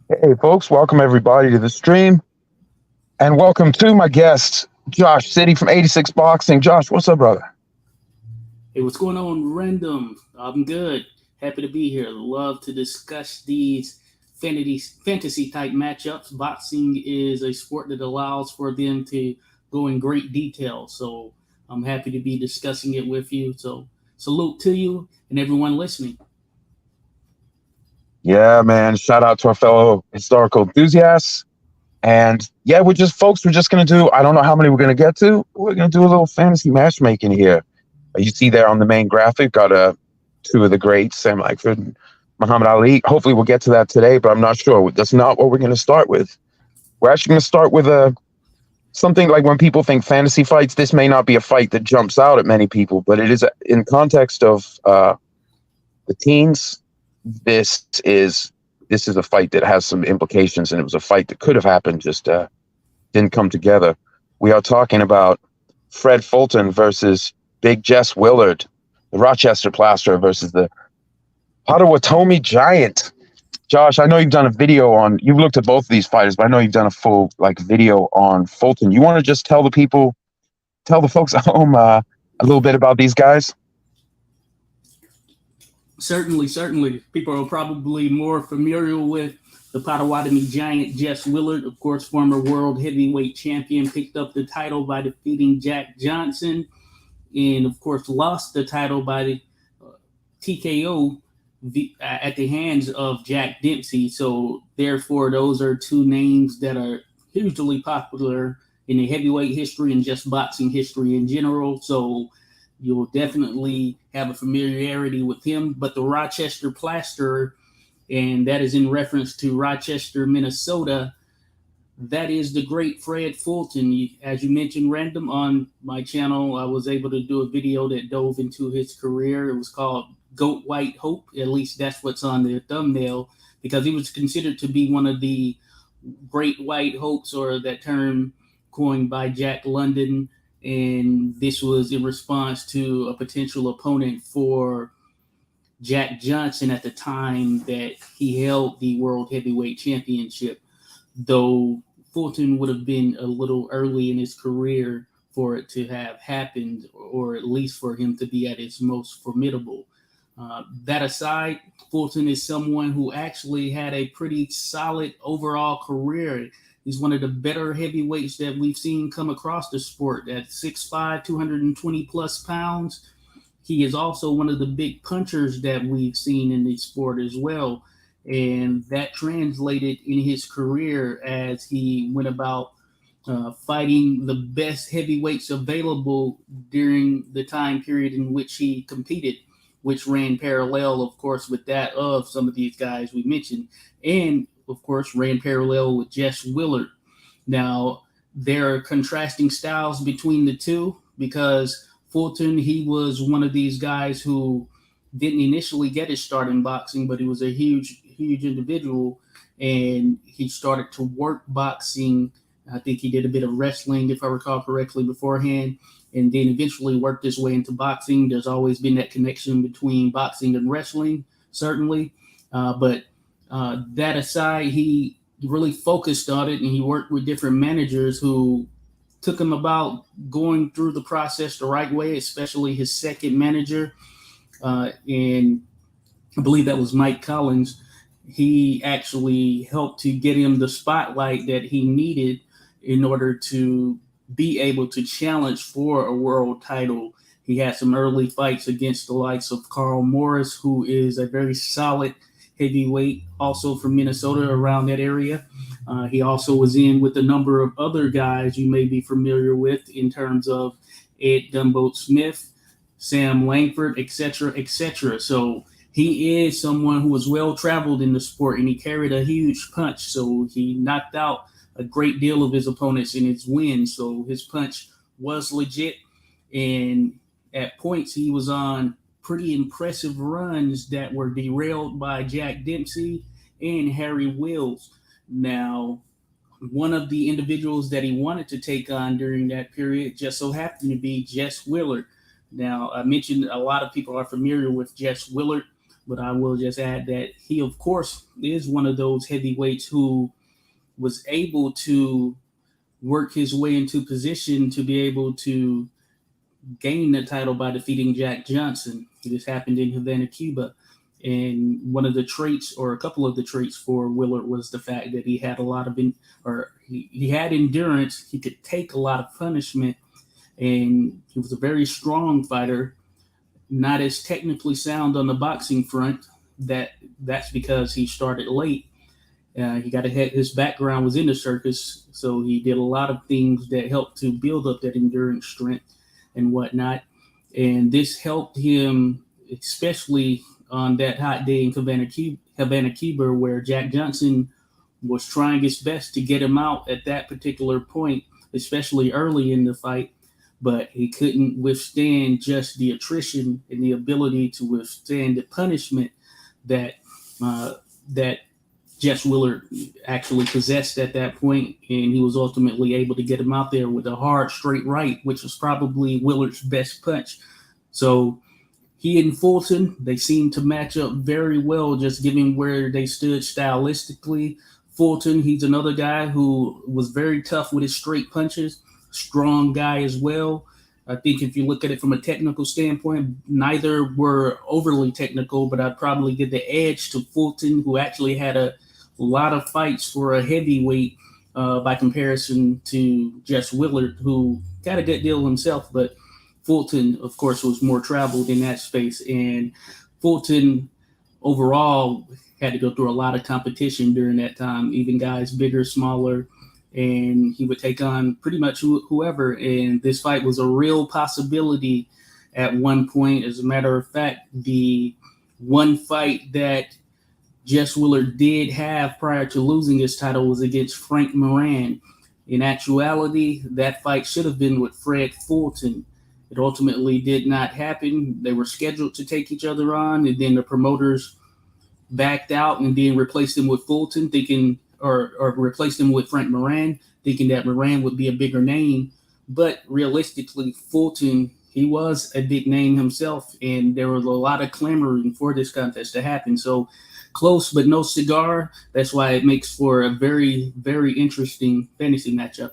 Hey, folks, welcome everybody to the stream and welcome to my guest, Josh City from 86Boxing. Josh, what's up, brother? Hey, what's going on, Random? I'm good. Happy to be here. Love to discuss these fantasy type matchups. Boxing is a sport that allows for them to go in great detail. So I'm happy to be discussing it with you. So salute to you and everyone listening. Yeah, man, shout out to our fellow historical enthusiasts. And yeah, we're just going to do, I don't know how many we're going to get to. We're going to do a little fantasy matchmaking here. You see there on the main graphic, got two of the greats, Sam Langford and Muhammad Ali. Hopefully we'll get to that today, but I'm not sure. That's not what we're going to start with. We're actually going to start with something like when people think fantasy fights, this may not be a fight that jumps out at many people, but it is in context of the teens. This is a fight that has some implications, and it was a fight that could have happened, just didn't come together. We are talking about Fred Fulton versus Big Jess Willard, the Rochester Plasterer versus the Potawatomi Giant. Josh, I know you've done a video on, you've looked at both of these fighters, but I know you've done a full video on Fulton. You want to just tell the folks at home a little bit about these guys? Certainly. People are probably more familiar with the Potawatomi Giant, Jess Willard, of course, former world heavyweight champion, picked up the title by defeating Jack Johnson, and of course lost the title by the TKO at the hands of Jack Dempsey. So therefore, those are two names that are hugely popular in the heavyweight history and just boxing history in general. So you'll definitely have a familiarity with him. But the Rochester Plasterer, and that is in reference to Rochester, Minnesota, that is the great Fred Fulton. As you mentioned, Random, on my channel, I was able to do a video that dove into his career. It was called Goat White Hope. At least that's what's on the thumbnail, because he was considered to be one of the great white hopes, or that term coined by Jack London. And this was in response to a potential opponent for Jack Johnson at the time that he held the World Heavyweight Championship, though Fulton would have been a little early in his career for it to have happened, or at least for him to be at his most formidable. That aside, Fulton is someone who actually had a pretty solid overall career. He's one of the better heavyweights that we've seen come across the sport at 6'5", 220 plus pounds. He is also one of the big punchers that we've seen in the sport as well. And that translated in his career as he went about fighting the best heavyweights available during the time period in which he competed, which ran parallel, of course, with that of some of these guys we mentioned, and, of course, ran parallel with Jess Willard. Now, there are contrasting styles between the two, because Fulton, he was one of these guys who didn't initially get his start in boxing, but he was a huge individual, and he started to work boxing. I think he did a bit of wrestling, if I recall correctly, beforehand, and then eventually worked his way into boxing. There's always been that connection between boxing and wrestling, certainly. But that aside, he really focused on it, and he worked with different managers who took him about going through the process the right way, especially his second manager. And I believe that was Mike Collins. He actually helped to get him the spotlight that he needed in order to be able to challenge for a world title. He had some early fights against the likes of Carl Morris, who is a very solid heavyweight, also from Minnesota, around that area. He also was in with a number of other guys you may be familiar with, in terms of Ed Dumboat Smith, Sam Langford, etc., etc. So he is someone who was well-traveled in the sport, and he carried a huge punch. So he knocked out a great deal of his opponents in his wins. So his punch was legit, and at points he was on pretty impressive runs that were derailed by Jack Dempsey and Harry Wills. Now, one of the individuals that he wanted to take on during that period just so happened to be Jess Willard. Now, I mentioned a lot of people are familiar with Jess Willard. But I will just add that he, of course, is one of those heavyweights who was able to work his way into position to be able to gain the title by defeating Jack Johnson. This happened in Havana, Cuba. And one of the traits, or a couple of the traits for Willard, was the fact that he had a lot of, he had endurance. He could take a lot of punishment, and he was a very strong fighter. Not as technically sound on the boxing front. That's because he started late. He got ahead. His background was in the circus, so he did a lot of things that helped to build up that endurance strength and whatnot. And this helped him, especially on that hot day in Havana, Cuba, where Jack Johnson was trying his best to get him out at that particular point, especially early in the fight. But he couldn't withstand just the attrition and the ability to withstand the punishment that that Jess Willard actually possessed at that point, and he was ultimately able to get him out there with a hard straight right, which was probably Willard's best punch. So he and Fulton, they seemed to match up very well, just given where they stood stylistically. Fulton, he's another guy who was very tough with his straight punches, strong guy as well. I think if you look at it from a technical standpoint, neither were overly technical, but I'd probably give the edge to Fulton, who actually had a lot of fights for a heavyweight by comparison to Jess Willard, who got a good deal himself, but Fulton, of course, was more traveled in that space. And Fulton overall had to go through a lot of competition during that time, even guys bigger, smaller, and he would take on pretty much whoever. And this fight was a real possibility at one point. As a matter of fact, the one fight that Jess Willard did have prior to losing his title was against Frank Moran. In actuality, that fight should have been with Fred Fulton. It ultimately did not happen. They were scheduled to take each other on, and then the promoters backed out and then replaced him with Fulton, thinking, or replaced him with Frank Moran, thinking that Moran would be a bigger name. But realistically, Fulton, he was a big name himself, and there was a lot of clamoring for this contest to happen. So close, but no cigar. That's why it makes for a very, very interesting fantasy matchup.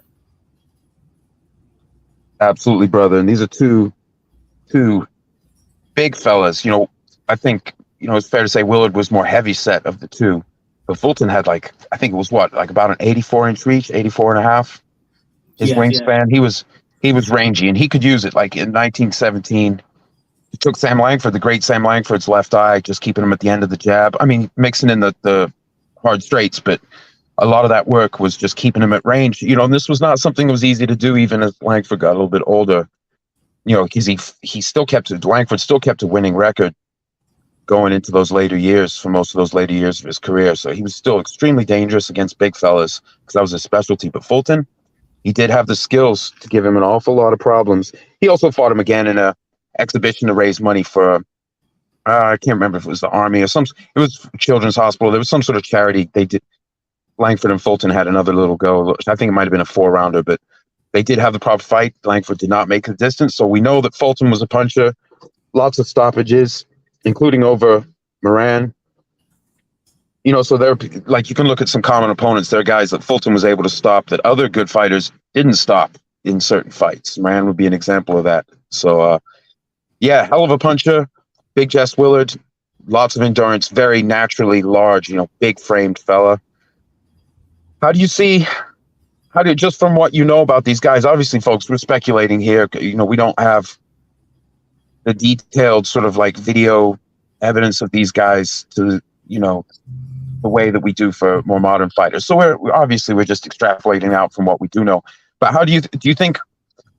Absolutely, brother. And these are two big fellas. I think, it's fair to say Willard was more heavy set of the two. But Fulton had I think it was about an 84-inch reach, 84 and a half. His wingspan. Yeah. He was rangy, and he could use it. Like in 1917, he took Sam Langford, the great Sam Langford's left eye, just keeping him at the end of the jab. I mean, mixing in the hard straights, but a lot of that work was just keeping him at range. And this was not something that was easy to do, even as Langford got a little bit older. Because Langford still kept a winning record going into those later years, for most of those later years of his career. So he was still extremely dangerous against big fellas, because that was his specialty. But Fulton, he did have the skills to give him an awful lot of problems. He also fought him again in a exhibition to raise money for, I can't remember if it was the Army or it was Children's Hospital. There was some sort of charity. They did. Langford and Fulton had another little go. I think it might have been a 4-rounder, but they did have the proper fight. Langford did not make the distance. So we know that Fulton was a puncher. Lots of stoppages, including over Moran. So they're you can look at some common opponents. There are guys that Fulton was able to stop that other good fighters didn't stop in certain fights. Moran would be an example of that. So, hell of a puncher. Big Jess Willard, lots of endurance, very naturally large, big framed fella. Just from what you know about these guys, obviously, folks, we're speculating here. We don't have the detailed sort of video evidence of these guys to, the way that we do for more modern fighters. So we're just extrapolating out from what we do know. But how do you think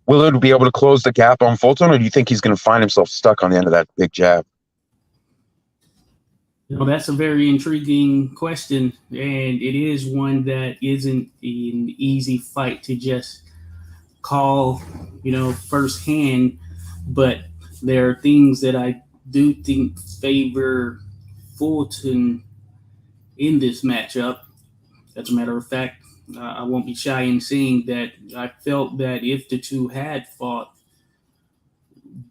Willard will be able to close the gap on Fulton, or do you think he's going to find himself stuck on the end of that big jab? That's a very intriguing question, and it is one that isn't an easy fight to just call, firsthand. But there are things that I do think favor Fulton in this matchup. As a matter of fact, I won't be shy in saying that I felt that if the two had fought,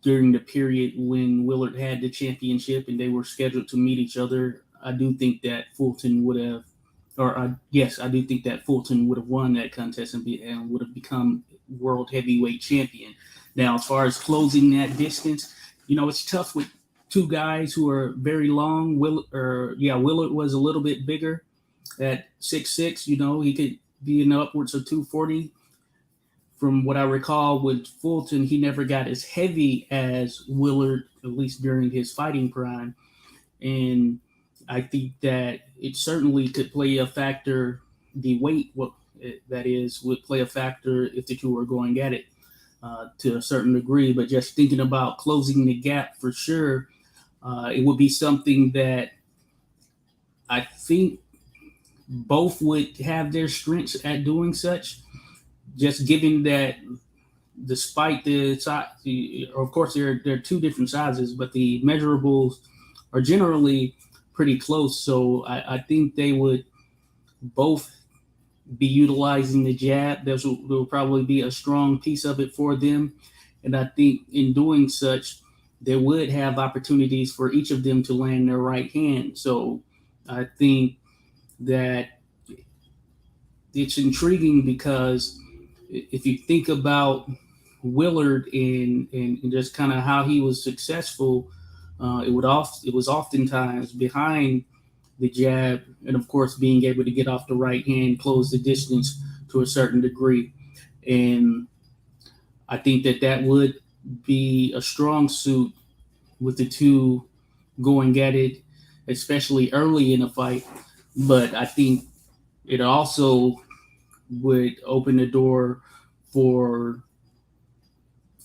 during the period when Willard had the championship and they were scheduled to meet each other, I do think that Fulton would have, yes, I do think that Fulton would have won that contest and would have become world heavyweight champion. Now, as far as closing that distance, it's tough with two guys who are very long. Willard was a little bit bigger at 6'6". He could be in the upwards of 240. From what I recall with Fulton, he never got as heavy as Willard, at least during his fighting prime. And I think that it certainly could play a factor. The weight, that is, would play a factor if the two were going at it to a certain degree. But just thinking about closing the gap for sure, it would be something that I think both would have their strengths at doing such. Just given that, despite the size, of course, there are two different sizes, but the measurables are generally pretty close. So I think they would both be utilizing the jab. There will probably be a strong piece of it for them. And I think in doing such, they would have opportunities for each of them to land their right hand. So I think that it's intriguing because if you think about Willard and just kind of how he was successful, it was oftentimes behind the jab, and of course being able to get off the right hand, close the distance to a certain degree. And I think that would be a strong suit with the two going at it, especially early in the fight. But I think it also would open the door for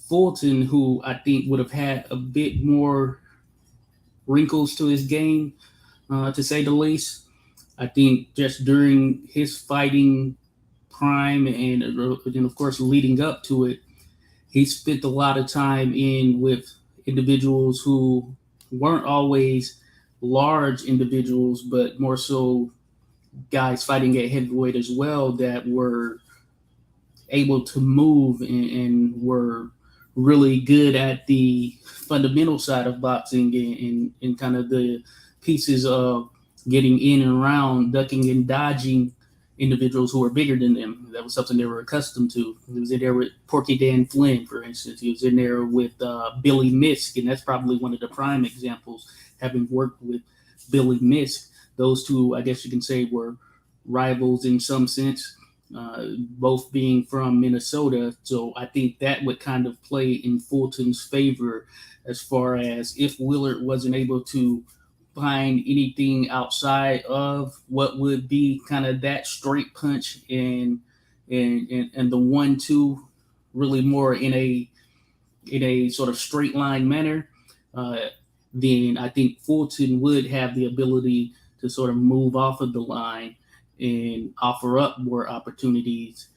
Fulton, who I think would have had a bit more wrinkles to his game, to say the least. I think just during his fighting prime and of course leading up to it, he spent a lot of time with individuals who weren't always large individuals, but more so guys fighting at heavyweight as well that were able to move and were really good at the fundamental side of boxing and kind of the pieces of getting in and around, ducking and dodging individuals who were bigger than them. That was something they were accustomed to. He was in there with Porky Dan Flynn, for instance. He was in there with Billy Misk, and that's probably one of the prime examples, having worked with Billy Misk. Those two, I guess you can say, were rivals in some sense, both being from Minnesota. So I think that would kind of play in Fulton's favor as far as if Willard wasn't able to find anything outside of what would be kind of that straight punch and the 1-2 really more in a sort of straight line manner, then I think Fulton would have the ability to sort of move off of the line and offer up more opportunities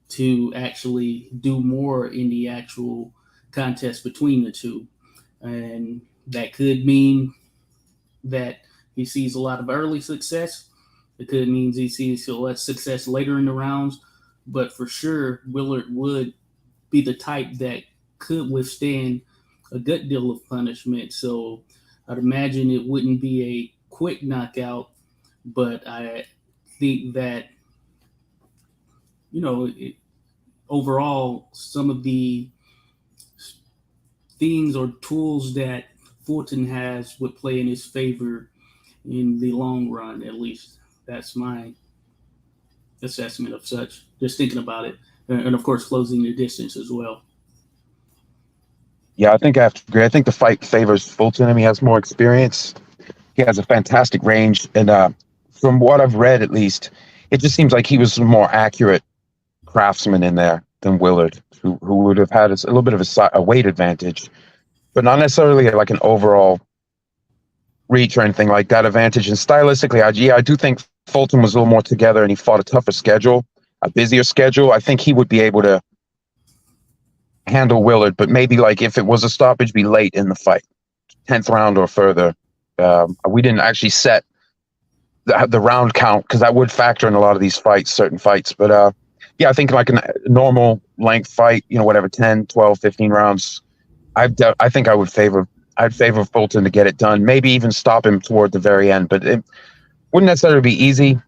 to actually do more in the actual contest between the two. And that could mean that he sees a lot of early success. It could mean he sees less success later in the rounds. But for sure, Willard would be the type that could withstand a good deal of punishment. So I'd imagine it wouldn't be a quick knockout, but I think that, overall, some of the things or tools that Fulton has would play in his favor in the long run, at least. That's my assessment of such, just thinking about it. And of course, closing the distance as well. Yeah, I think I have to agree. I think the fight favors Fulton. I mean, he has more experience. He has a fantastic range. And from what I've read, at least, it just seems like he was a more accurate craftsman in there than Willard, who would have had a little bit of a weight advantage, but not necessarily like an overall reach or anything like that advantage. And stylistically, I do think Fulton was a little more together and he fought a tougher schedule, a busier schedule. I think he would be able to handle Willard, but maybe like if it was a stoppage, be late in the fight, 10th round or further. We didn't actually set the round count because that would factor in a lot of these fights, certain fights. But yeah, I think like a normal length fight, whatever, 10, 12, 15 rounds, I think I'd favor Fulton to get it done. Maybe even stop him toward the very end, but it wouldn't necessarily be easy.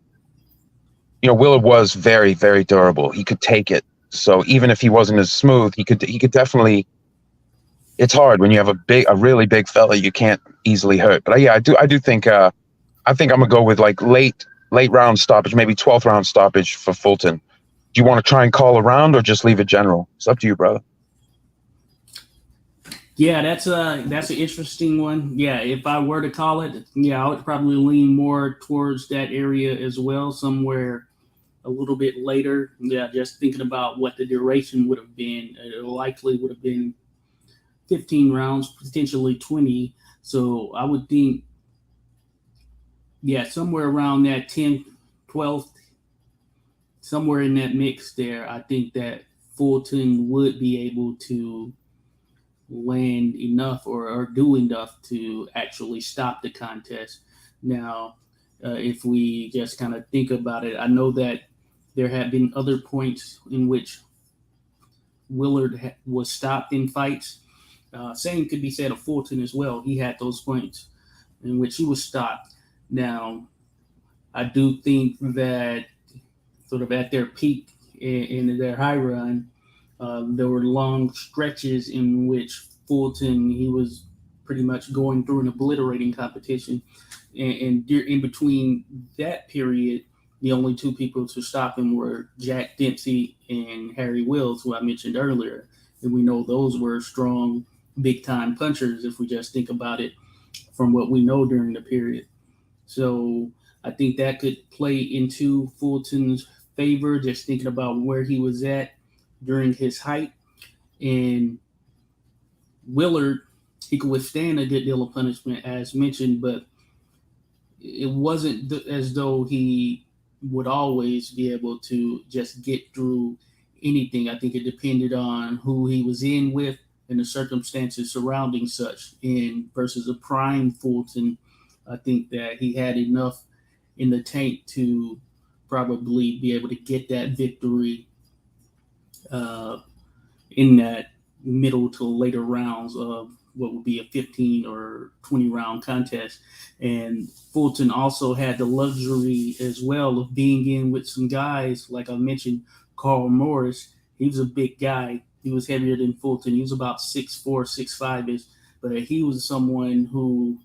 You know, Willard was very, very durable. He could take it. So even if he wasn't as smooth, he could definitely. It's hard when you have a really big fella you can't easily hurt. But yeah, I do think I think I'm gonna go with like late round stoppage, maybe 12th round stoppage for Fulton. Do you want to try and call a round or just leave it general? It's up to you, brother. Yeah, that's an interesting one. Yeah, if I were to call it, yeah, I would probably lean more towards that area as well, somewhere a little bit later. Yeah, just thinking about what the duration would have been, it likely would have been 15 rounds, potentially 20. So I would think, yeah, somewhere around that 10th, 12th, somewhere in that mix there, I think that Fulton would be able to land enough or do enough to actually stop the contest. Now, if we just kind of think about it, I know that there have been other points in which Willard was stopped in fights. Same could be said of Fulton as well. He had those points in which he was stopped. Now, I do think that sort of at their peak in their high run, there were long stretches in which Fulton, he was pretty much going through an obliterating competition. And in between that period, the only two people to stop him were Jack Dempsey and Harry Wills, who I mentioned earlier. And we know those were strong, big-time punchers if we just think about it from what we know during the period. So I think that could play into Fulton's favor, just thinking about where he was at during his height. And Willard, he could withstand a good deal of punishment, as mentioned, but it wasn't as though he would always be able to just get through anything. I think it depended on who he was in with and the circumstances surrounding such. And versus a prime Fulton, I think that he had enough in the tank to probably be able to get that victory in that middle to later rounds of what would be a 15 or 20 round contest. And Fulton also had the luxury as well of being in with some guys, like I mentioned, Carl Morris. He was a big guy. He was heavier than Fulton. He was about 6'4", 6'5", but he was someone who,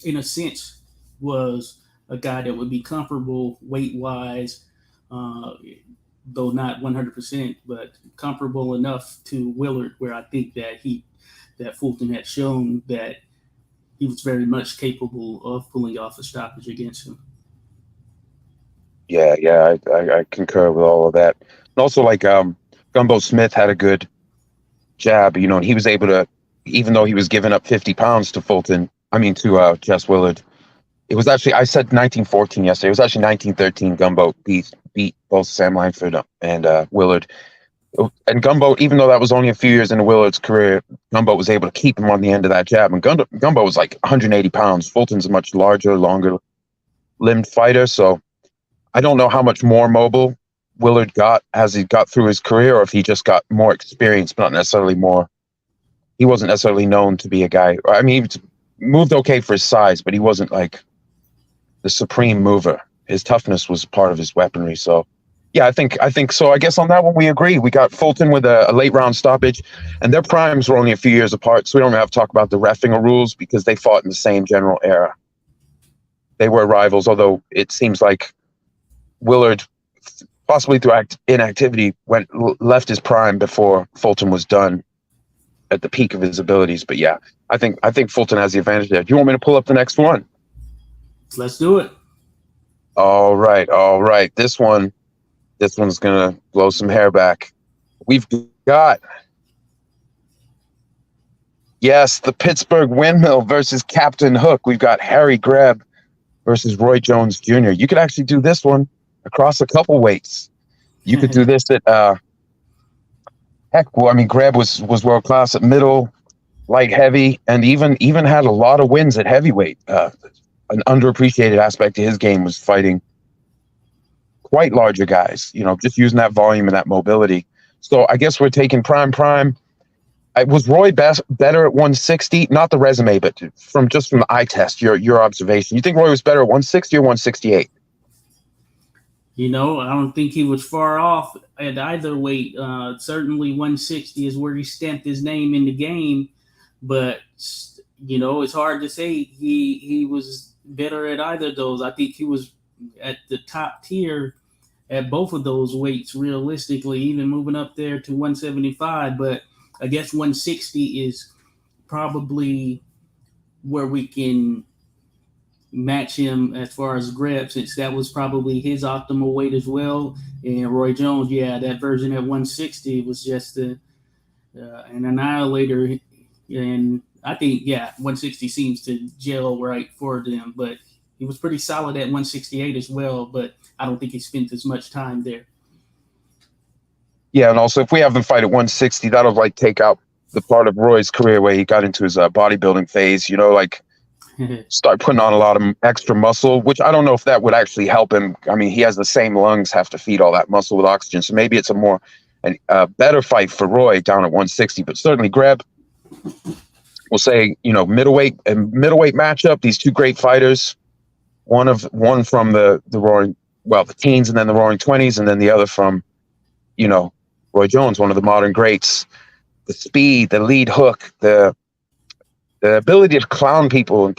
in a sense, was a guy that would be comparable weight-wise, though not 100%, but comparable enough to Willard, where I think that Fulton had shown that he was very much capable of pulling off a stoppage against him. Yeah, I concur with all of that. And also, like, Gumbo Smith had a good jab, you know, and he was able to, even though he was giving up 50 pounds to Jess Willard. It was actually, I said 1914 yesterday. It was actually 1913. Gumbo beat both Sam Langford and Willard. And Gumbo, even though that was only a few years into Willard's career, Gumbo was able to keep him on the end of that jab. And Gumbo was like 180 pounds. Fulton's a much larger, longer limbed fighter. So I don't know how much more mobile Willard got as he got through his career, or if he just got more experience, but not necessarily more. He wasn't necessarily known to be a guy. I mean, he moved okay for his size, but he wasn't like the supreme mover. His toughness was part of his weaponry. So yeah, I think so. I guess on that one we agree. We got Fulton with a late round stoppage, and their primes were only a few years apart, so we don't have to talk about the reffing or rules because they fought in the same general era. They were rivals, although it seems like Willard, possibly through inactivity, left his prime before Fulton was done at the peak of his abilities. But yeah, I think Fulton has the advantage there. Do you want me to pull up the next one? Let's do it. All right. This one's gonna blow some hair back. We've got, yes, the Pittsburgh Windmill versus Captain Hook. We've got Harry Greb versus Roy Jones Jr. You could actually do this one across a couple weights. You could do this at Greb was world class at middle, light heavy, and even had a lot of wins at heavyweight. An underappreciated aspect of his game was fighting quite larger guys, you know, just using that volume and that mobility. So I guess we're taking prime. Was Roy better at 160? Not the resume, but from the eye test, your observation. You think Roy was better at 160 or 168? I don't think he was far off at either weight. Certainly 160 is where he stamped his name in the game, but it's hard to say he was better at either of those. I think he was at the top tier at both of those weights, realistically, even moving up there to 175. But I guess 160 is probably where we can match him as far as grab, since that was probably his optimal weight as well. And Roy Jones, that version at 160 was just an annihilator. And I think, 160 seems to gel right for them. But he was pretty solid at 168 as well, but I don't think he spent as much time there. Yeah, and also if we have them fight at 160, that'll like take out the part of Roy's career where he got into his bodybuilding phase, start putting on a lot of extra muscle, which I don't know if that would actually help him. I mean, he has the same lungs, have to feed all that muscle with oxygen. So maybe it's a better fight for Roy down at 160, but certainly Greb, we'll say, middleweight matchup, these two great fighters, one from the roaring, the teens and then the roaring 20s, and then the other from, Roy Jones, one of the modern greats. The speed, the lead hook, the ability to clown people and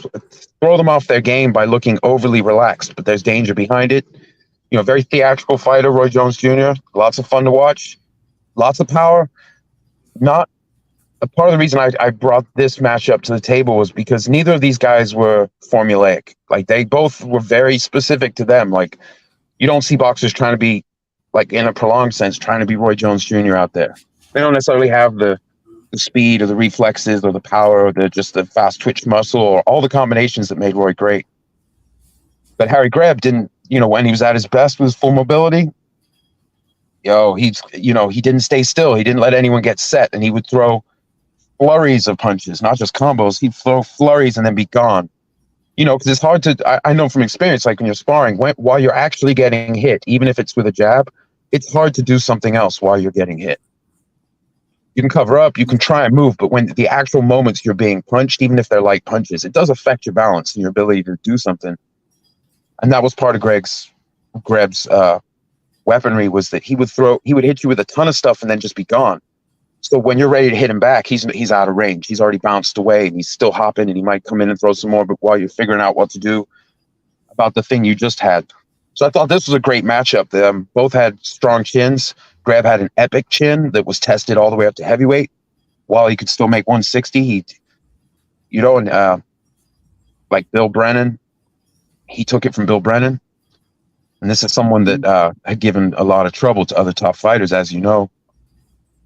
throw them off their game by looking overly relaxed, but there's danger behind it. Very theatrical fighter, Roy Jones Jr. Lots of fun to watch, lots of power. Not a part of the reason I brought this matchup to the table was because neither of these guys were formulaic. Like they both were very specific to them. Like you don't see boxers trying to be, like in a prolonged sense, trying to be Roy Jones Jr. out there. They don't necessarily have the speed or the reflexes or the power or the fast twitch muscle or all the combinations that made Roy great. But Harry Greb didn't, when he was at his best with his full mobility, he didn't stay still. He didn't let anyone get set, and he would throw flurries of punches, not just combos. He'd throw flurries and then be gone. Because it's hard to, I know from experience, like when you're sparring, while you're actually getting hit, even if it's with a jab, it's hard to do something else while you're getting hit. You can cover up, you can try and move, but when the actual moments you're being punched, even if they're light punches, it does affect your balance and your ability to do something. And that was part of Greb's weaponry, was that he would hit you with a ton of stuff and then just be gone. So when you're ready to hit him back, he's out of range. He's already bounced away and he's still hopping, and he might come in and throw some more, but while you're figuring out what to do about the thing you just had. So I thought this was a great matchup. They both had strong chins. Greb had an epic chin that was tested all the way up to heavyweight. While he could still make 160, like Bill Brennan, he took it from Bill Brennan. And this is someone that had given a lot of trouble to other top fighters, as you know.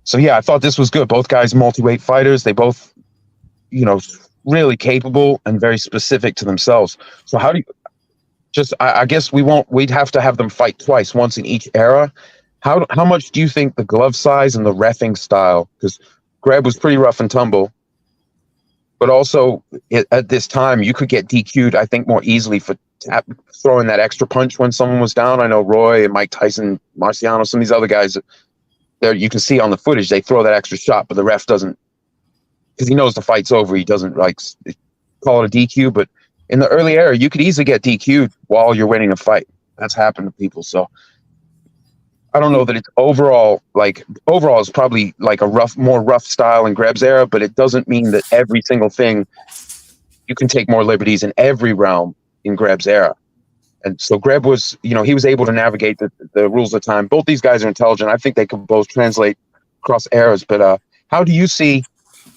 So, I thought this was good. Both guys, multi-weight fighters. They both, really capable and very specific to themselves. So how do you I guess we'd have to have them fight twice, once in each era. How much do you think the glove size and the reffing style, because Greb was pretty rough and tumble, but also at this time you could get DQ'd, I think, more easily for throwing that extra punch when someone was down. I know Roy and Mike Tyson, Marciano, some of these other guys, there you can see on the footage they throw that extra shot, but the ref doesn't, because he knows the fight's over. He doesn't like call it a DQ. But in the early era, you could easily get DQ'd while you're winning a fight. That's happened to people. So I don't know that it's overall is probably like a more rough style in Greb's era, but it doesn't mean that every single thing you can take more liberties in every realm in Greb's era. And so Greb was, he was able to navigate the rules of time. Both these guys are intelligent. I think they could both translate across eras. But how do you see?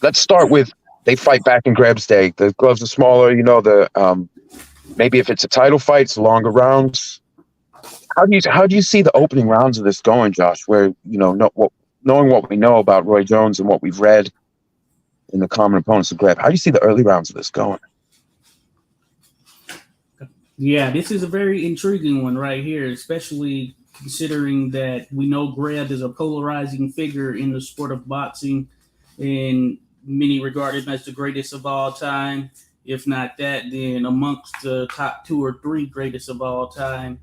Let's start with, they fight back in Greb's day. The gloves are smaller. Maybe if it's a title fight, it's longer rounds. How do you see the opening rounds of this going, Josh? Where knowing what we know about Roy Jones and what we've read in the common opponents of Greb, how do you see the early rounds of this going? Yeah, this is a very intriguing one right here, especially considering that we know Greb is a polarizing figure in the sport of boxing, and many regard him as the greatest of all time. If not that, then amongst the top 2 or 3 greatest of all time.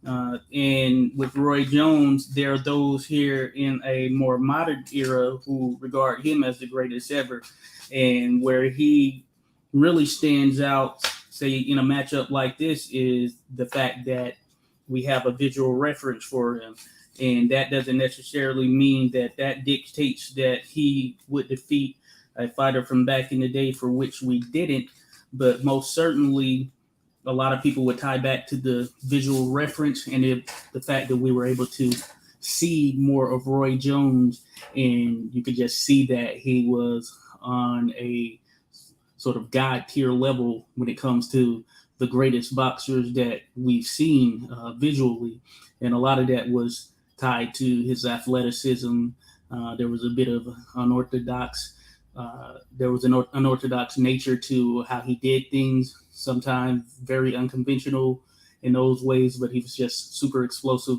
And with Roy Jones, there are those here in a more modern era who regard him as the greatest ever. And where he really stands out, say, in a matchup like this, is the fact that we have a visual reference for him. And that doesn't necessarily mean that that dictates that he would defeat a fighter from back in the day, for which we didn't. But most certainly, a lot of people would tie back to the visual reference and the fact that we were able to see more of Roy Jones, and you could just see that he was on a sort of god tier level when it comes to the greatest boxers that we've seen visually, and a lot of that was tied to his athleticism. There was a bit of unorthodox. There was an unorthodox nature to how he did things, sometimes very unconventional in those ways, but he was just super explosive,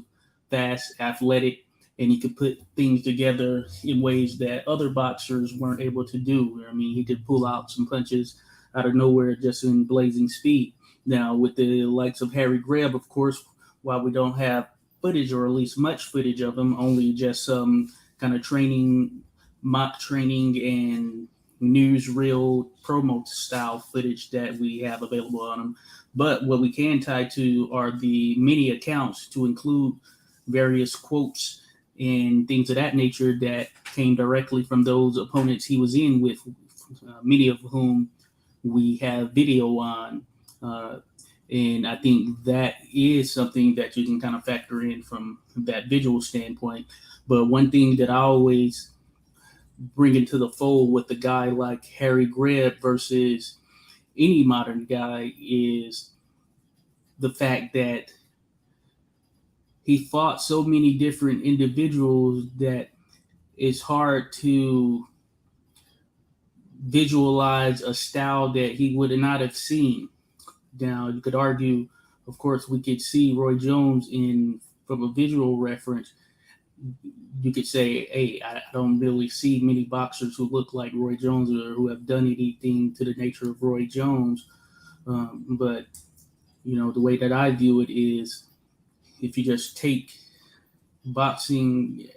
fast, athletic, and he could put things together in ways that other boxers weren't able to do. I mean, he could pull out some punches out of nowhere just in blazing speed. Now, with the likes of Harry Greb, of course, while we don't have footage, or at least much footage of him, only just some kind of training, mock training, and newsreel promo style footage that we have available on him. But what we can tie to are the many accounts, to include various quotes and things of that nature that came directly from those opponents he was in with, many of whom we have video on. And I think that is something that you can kind of factor in from that visual standpoint. But one thing that I always bring into the fold with a guy like Harry Greb versus any modern guy is the fact that he fought so many different individuals that it's hard to visualize a style that he would not have seen. Now, you could argue, of course, we could see Roy Jones in from a visual reference. You could say, hey, I don't really see many boxers who look like Roy Jones or who have done anything to the nature of Roy Jones. But, you know, the way that I view it is, if you just take boxing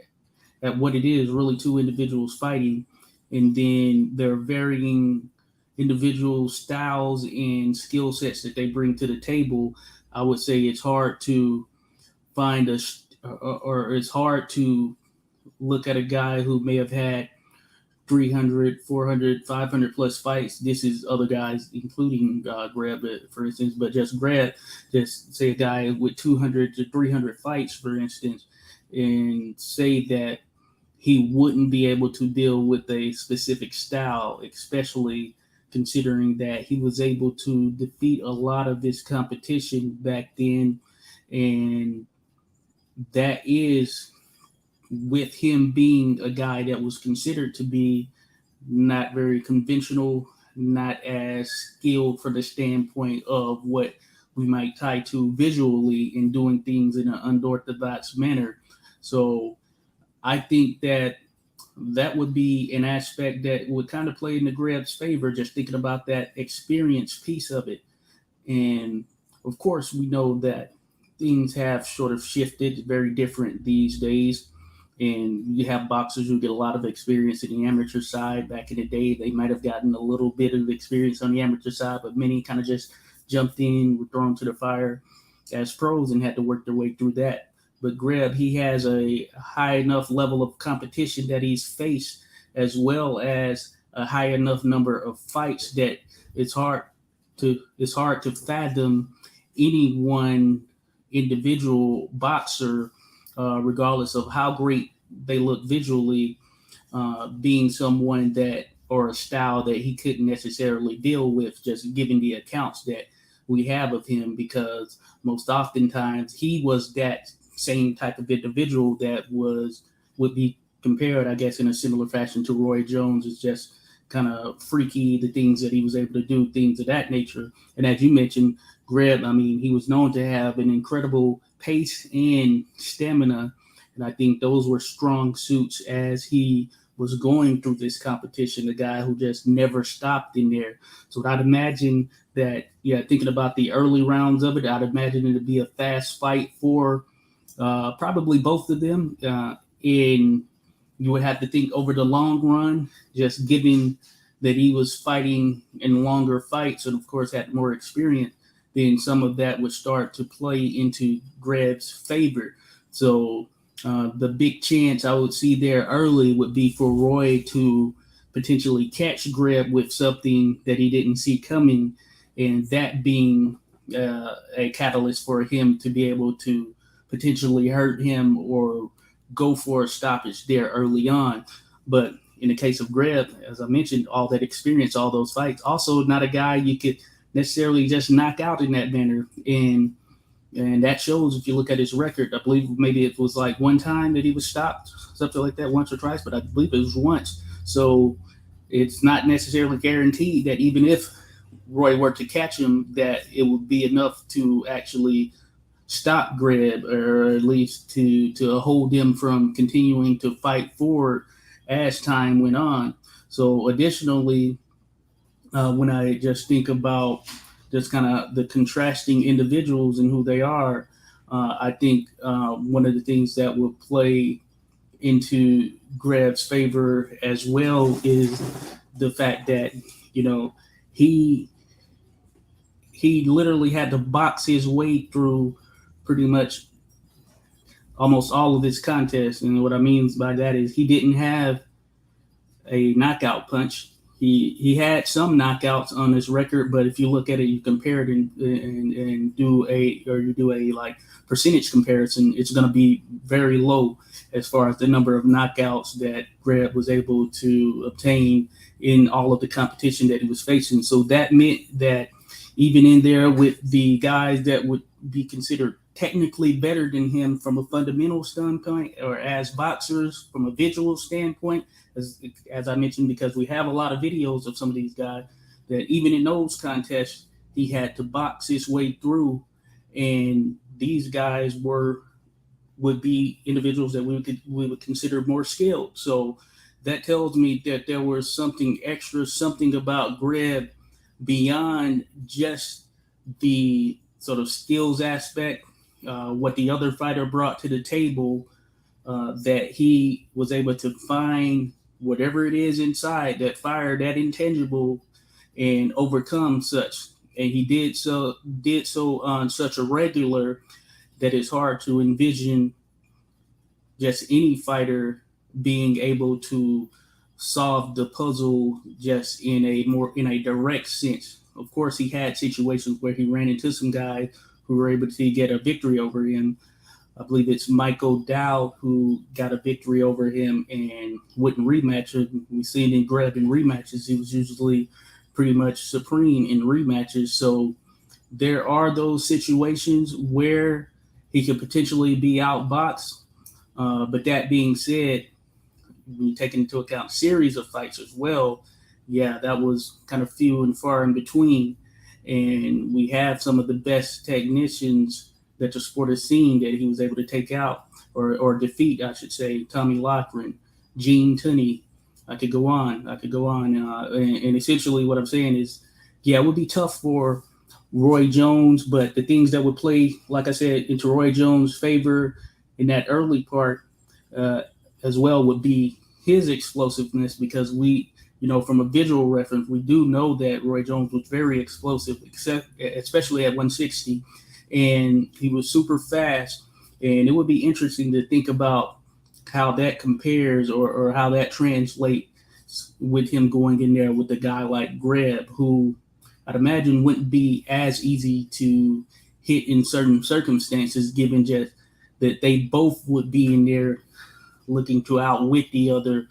at what it is, really two individuals fighting, and then their varying individual styles and skill sets that they bring to the table, I would say it's hard to find or it's hard to look at a guy who may have had 300, 400, 500 plus fights. This is other guys, including Greb, for instance, but just Greb, just say a guy with 200 to 300 fights, for instance, and say that he wouldn't be able to deal with a specific style, especially considering that he was able to defeat a lot of this competition back then. And that is with him being a guy that was considered to be not very conventional, not as skilled from the standpoint of what we might tie to visually in doing things in an unorthodox manner. So I think that would be an aspect that would kind of play in the Greb's favor, just thinking about that experience piece of it. And of course, we know that things have sort of shifted, very different these days. And you have boxers who get a lot of experience in the amateur side. Back in the day, they might have gotten a little bit of experience on the amateur side, but many kind of just jumped in, were thrown to the fire as pros and had to work their way through that. But Greb, he has a high enough level of competition that he's faced, as well as a high enough number of fights, that it's hard to fathom any one individual boxer, regardless of how great they look visually, being someone that, or a style that he couldn't necessarily deal with, just given the accounts that we have of him, because most oftentimes he was that same type of individual that would be compared, I guess, in a similar fashion to Roy Jones. Is just kind of freaky, the things that he was able to do, things of that nature. And as you mentioned, Greb, I mean, he was known to have an incredible pace and stamina, and I think those were strong suits as he was going through this competition, a guy who just never stopped in there. So I'd imagine that, thinking about the early rounds of it, I'd imagine it'd be a fast fight for probably both of them. And you would have to think over the long run, just given that he was fighting in longer fights and, of course, had more experience, then some of that would start to play into Greb's favor. So the big chance I would see there early would be for Roy to potentially catch Greb with something that he didn't see coming, and that being a catalyst for him to be able to potentially hurt him or go for a stoppage there early on. But in the case of Greb, as I mentioned, all that experience, all those fights, also not a guy you could necessarily just knock out in that manner. And that shows if you look at his record. I believe maybe it was like one time that he was stopped, something like that, once or twice, but I believe it was once. So it's not necessarily guaranteed that even if Roy were to catch him, that it would be enough to actually stop Greb, or at least to hold him from continuing to fight forward as time went on. So additionally, when I just think about just kind of the contrasting individuals and who they are, I think one of the things that will play into Greb's favor as well is the fact that, he literally had to box his way through pretty much almost all of his contests. And what I mean by that is he didn't have a knockout punch. He had some knockouts on his record, but if you look at it, you compare it and do a like percentage comparison, it's going to be very low as far as the number of knockouts that Greb was able to obtain in all of the competition that he was facing. So that meant that even in there with the guys that would be considered technically better than him from a fundamental standpoint, or as boxers from a visual standpoint, as I mentioned, because we have a lot of videos of some of these guys, that even in those contests, he had to box his way through. And these guys would be individuals that we would consider more skilled. So that tells me that there was something extra, something about Greb beyond just the sort of skills aspect, what the other fighter brought to the table, that he was able to find whatever it is inside that fire, that intangible, and overcome such. And he did so on such a regular that it's hard to envision just any fighter being able to solve the puzzle just in a direct sense. Of course, he had situations where he ran into some guys who were able to get a victory over him. I believe it's Michael Dow who got a victory over him and wouldn't rematch him. We've seen him Greb in rematches. He was usually pretty much supreme in rematches. So there are those situations where he could potentially be outboxed. But that being said, when you take into account series of fights as well, that was kind of few and far in between. And we have some of the best technicians that the sport has seen that he was able to take out or defeat, I should say. Tommy Loughran, Gene Tunney. I could go on. And essentially what I'm saying is, it would be tough for Roy Jones, but the things that would play, like I said, into Roy Jones' favor in that early part as well would be his explosiveness, because we, from a visual reference, we do know that Roy Jones was very explosive, especially at 160. And he was super fast. And it would be interesting to think about how that compares or how that translates with him going in there with a guy like Greb, who I'd imagine wouldn't be as easy to hit in certain circumstances, given just that they both would be in there looking to outwit the other,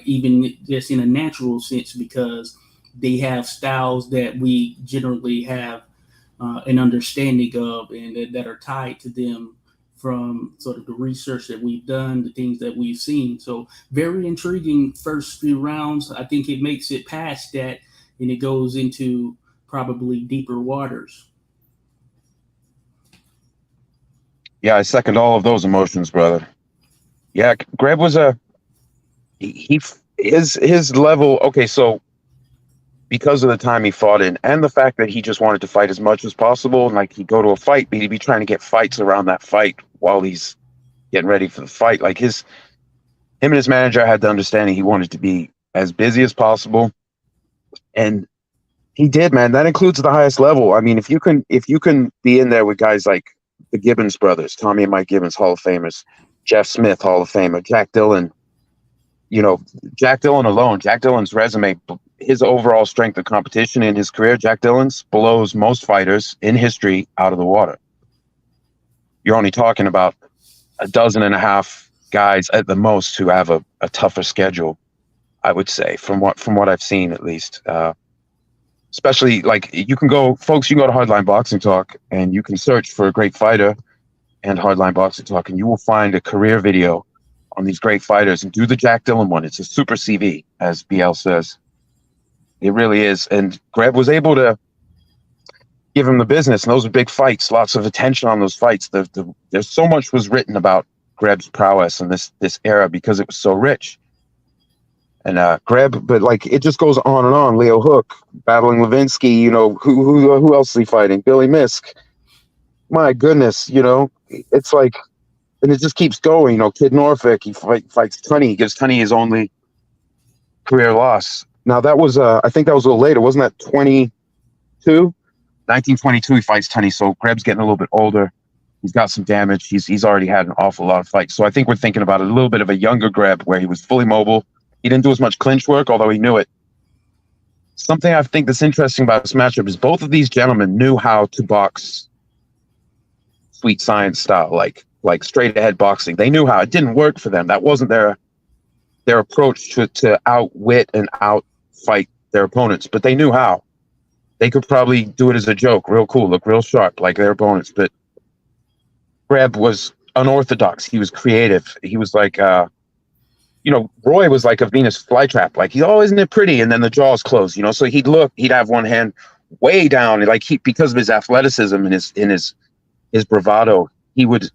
even just in a natural sense, because they have styles that we generally have an understanding of and that are tied to them from sort of the research that we've done, the things that we've seen. So very intriguing first few rounds. I think it makes it past that and it goes into probably deeper waters. Yeah, I second all of those emotions, brother. Yeah, Greb was his level. Okay, so because of the time he fought in, and the fact that he just wanted to fight as much as possible, and like he'd go to a fight, but he'd be trying to get fights around that fight while he's getting ready for the fight. Like him and his manager had the understanding he wanted to be as busy as possible, and he did, man. That includes the highest level. I mean, if you can be in there with guys like the Gibbons brothers, Tommy and Mike Gibbons, Hall of Famers, Jeff Smith, Hall of Famer, Jack Dillon. You know, Jack Dillon alone, Jack Dillon's resume, his overall strength of competition in his career, Jack Dillon's blows most fighters in history out of the water. You're only talking about a dozen and a half guys at the most who have a tougher schedule, I would say, from what I've seen at least. Especially, like, you can go to Hardline Boxing Talk and you can search for a great fighter and Hardline Boxing Talk, and you will find a career video on these great fighters, and do the Jack Dillon one. It's a super CV, as BL says. It really is. And Greb was able to give him the business, and those are big fights, lots of attention on those fights. There's so much was written about Greb's prowess in this era because it was so rich. And Greb, but like it just goes on and on. Leo Hook battling Levinsky, you know, who else is he fighting? Billy Misk. My goodness, you know, it's like, and it just keeps going. You know, Kid Norfolk, he fights Tunney. He gives Tunney his only career loss. Now that was, I think that was a little later. Wasn't that 1922, he fights Tunney. So Greb's getting a little bit older. He's got some damage. He's already had an awful lot of fights. So I think we're thinking about a little bit of a younger Greb where he was fully mobile. He didn't do as much clinch work, although he knew it. Something I think that's interesting about this matchup is both of these gentlemen knew how to box sweet science style, like straight ahead boxing. They knew how. It didn't work for them. That wasn't their approach to outwit and outfight their opponents, but they knew how. They could probably do it as a joke, real cool, look real sharp like their opponents. But Greb was unorthodox. He was creative. He was like, you know, Roy was like a Venus flytrap. Like, oh, isn't it pretty? And then the jaws closed, you know. So he'd have one hand way down, like because of his athleticism and his bravado, he would